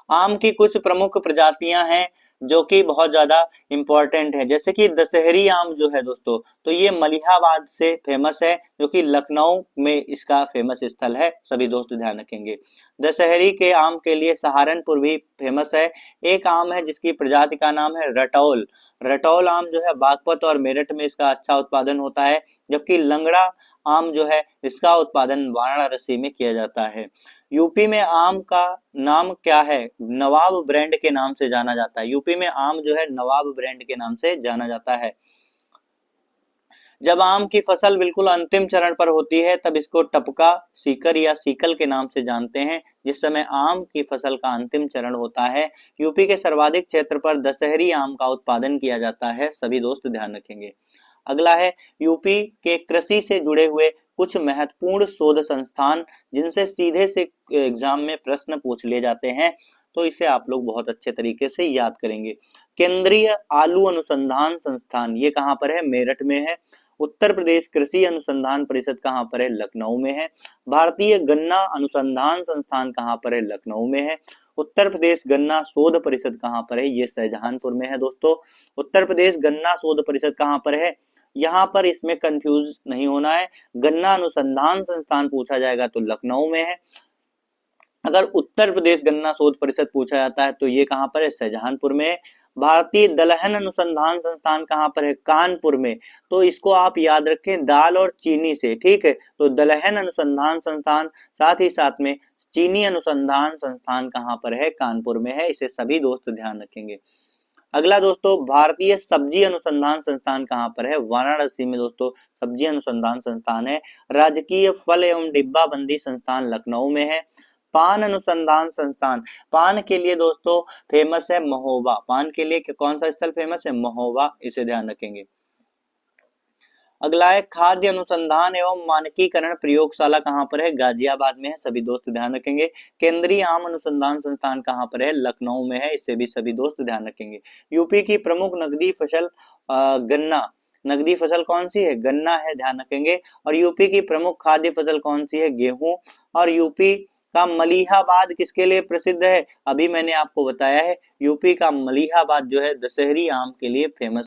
आम की कुछ प्रमुख प्रजातियां हैं जो कि बहुत ज्यादा इंपॉर्टेंट है, जैसे कि दशहरी आम जो है दोस्तों, तो ये मलिहाबाद से फेमस है, जो कि लखनऊ में इसका फेमस स्थल है, सभी दोस्त ध्यान रखेंगे। दशहरी के आम के लिए सहारनपुर भी फेमस है। एक आम है जिसकी प्रजाति का नाम है रटौल। रटौल आम जो है बागपत और मेरठ में इसका अच्छा उत्पादन होता है, जबकि लंगड़ा आम जो है इसका उत्पादन वाराणसी में किया जाता है। यूपी में आम का नाम क्या है? नवाब ब्रांड के नाम से जाना जाता है। यूपी में आम जो है नवाब ब्रांड के नाम से जाना जाता है। जब आम की फसल बिल्कुल अंतिम चरण पर होती है तब इसको टपका, सीकर या सीकल के नाम से जानते हैं। जिस समय आम की फसल का अंतिम चरण होता है, यूपी के सर्वाधिक क्षेत्र पर दशहरी आम का उत्पादन किया जाता है, सभी दोस्त ध्यान रखेंगे। अगला है यूपी के कृषि से जुड़े हुए कुछ महत्वपूर्ण शोध संस्थान जिनसे सीधे से एग्जाम में प्रश्न पूछ लिए जाते हैं, तो इसे आप लोग बहुत अच्छे तरीके से याद करेंगे। केंद्रीय आलू अनुसंधान संस्थान, ये कहाँ पर है? मेरठ में है। उत्तर प्रदेश कृषि अनुसंधान परिषद कहाँ पर है? लखनऊ में है। भारतीय गन्ना अनुसंधान संस्थान कहाँ पर है? लखनऊ में है। उत्तर प्रदेश गन्ना शोध परिषद कहाँ पर है? ये शाहजहांपुर में है दोस्तों। उत्तर प्रदेश गन्ना शोध परिषद कहाँ पर है? यहाँ पर इसमें कंफ्यूज नहीं होना है, गन्ना अनुसंधान संस्थान पूछा जाएगा तो लखनऊ में है। अगर उत्तर प्रदेश गन्ना शोध परिषद पूछा जाता है तो ये कहाँ पर है? शाहजहांपुर में है। भारतीय दलहन अनुसंधान संस्थान कहाँ पर है? कानपुर में। तो इसको आप याद रखें दाल और चीनी से, ठीक है। तो दलहन अनुसंधान संस्थान, साथ ही साथ में चीनी अनुसंधान संस्थान कहाँ पर है? कानपुर में है, इसे सभी दोस्त ध्यान रखेंगे। अगला दोस्तों भारतीय सब्जी अनुसंधान संस्थान कहाँ पर है? वाराणसी में दोस्तों सब्जी अनुसंधान संस्थान है। राजकीय फल एवं डिब्बाबंदी संस्थान लखनऊ में है। पान अनुसंधान संस्थान, पान के लिए दोस्तों फेमस है महोबा। पान के लिए कौन सा स्थल फेमस है? महोबा, इसे ध्यान रखेंगे। अगला है खाद्य अनुसंधान एवं मानकीकरण प्रयोगशाला कहाँ पर है? गाजियाबाद में है, सभी दोस्त ध्यान रखेंगे। केंद्रीय आम अनुसंधान संस्थान कहाँ पर है? लखनऊ में है, इसे भी सभी दोस्त ध्यान रखेंगे। यूपी की प्रमुख नकदी फसल गन्ना, नकदी फसल कौन सी है? गन्ना है, ध्यान रखेंगे। और यूपी की प्रमुख खाद्य फसल कौन सी है? गेहूं। और यूपी का मलिहाबाद किसके लिए प्रसिद्ध है? अभी मैंने आपको बताया है, यूपी का मलिहाबाद जो है दशहरी आम के लिए फेमस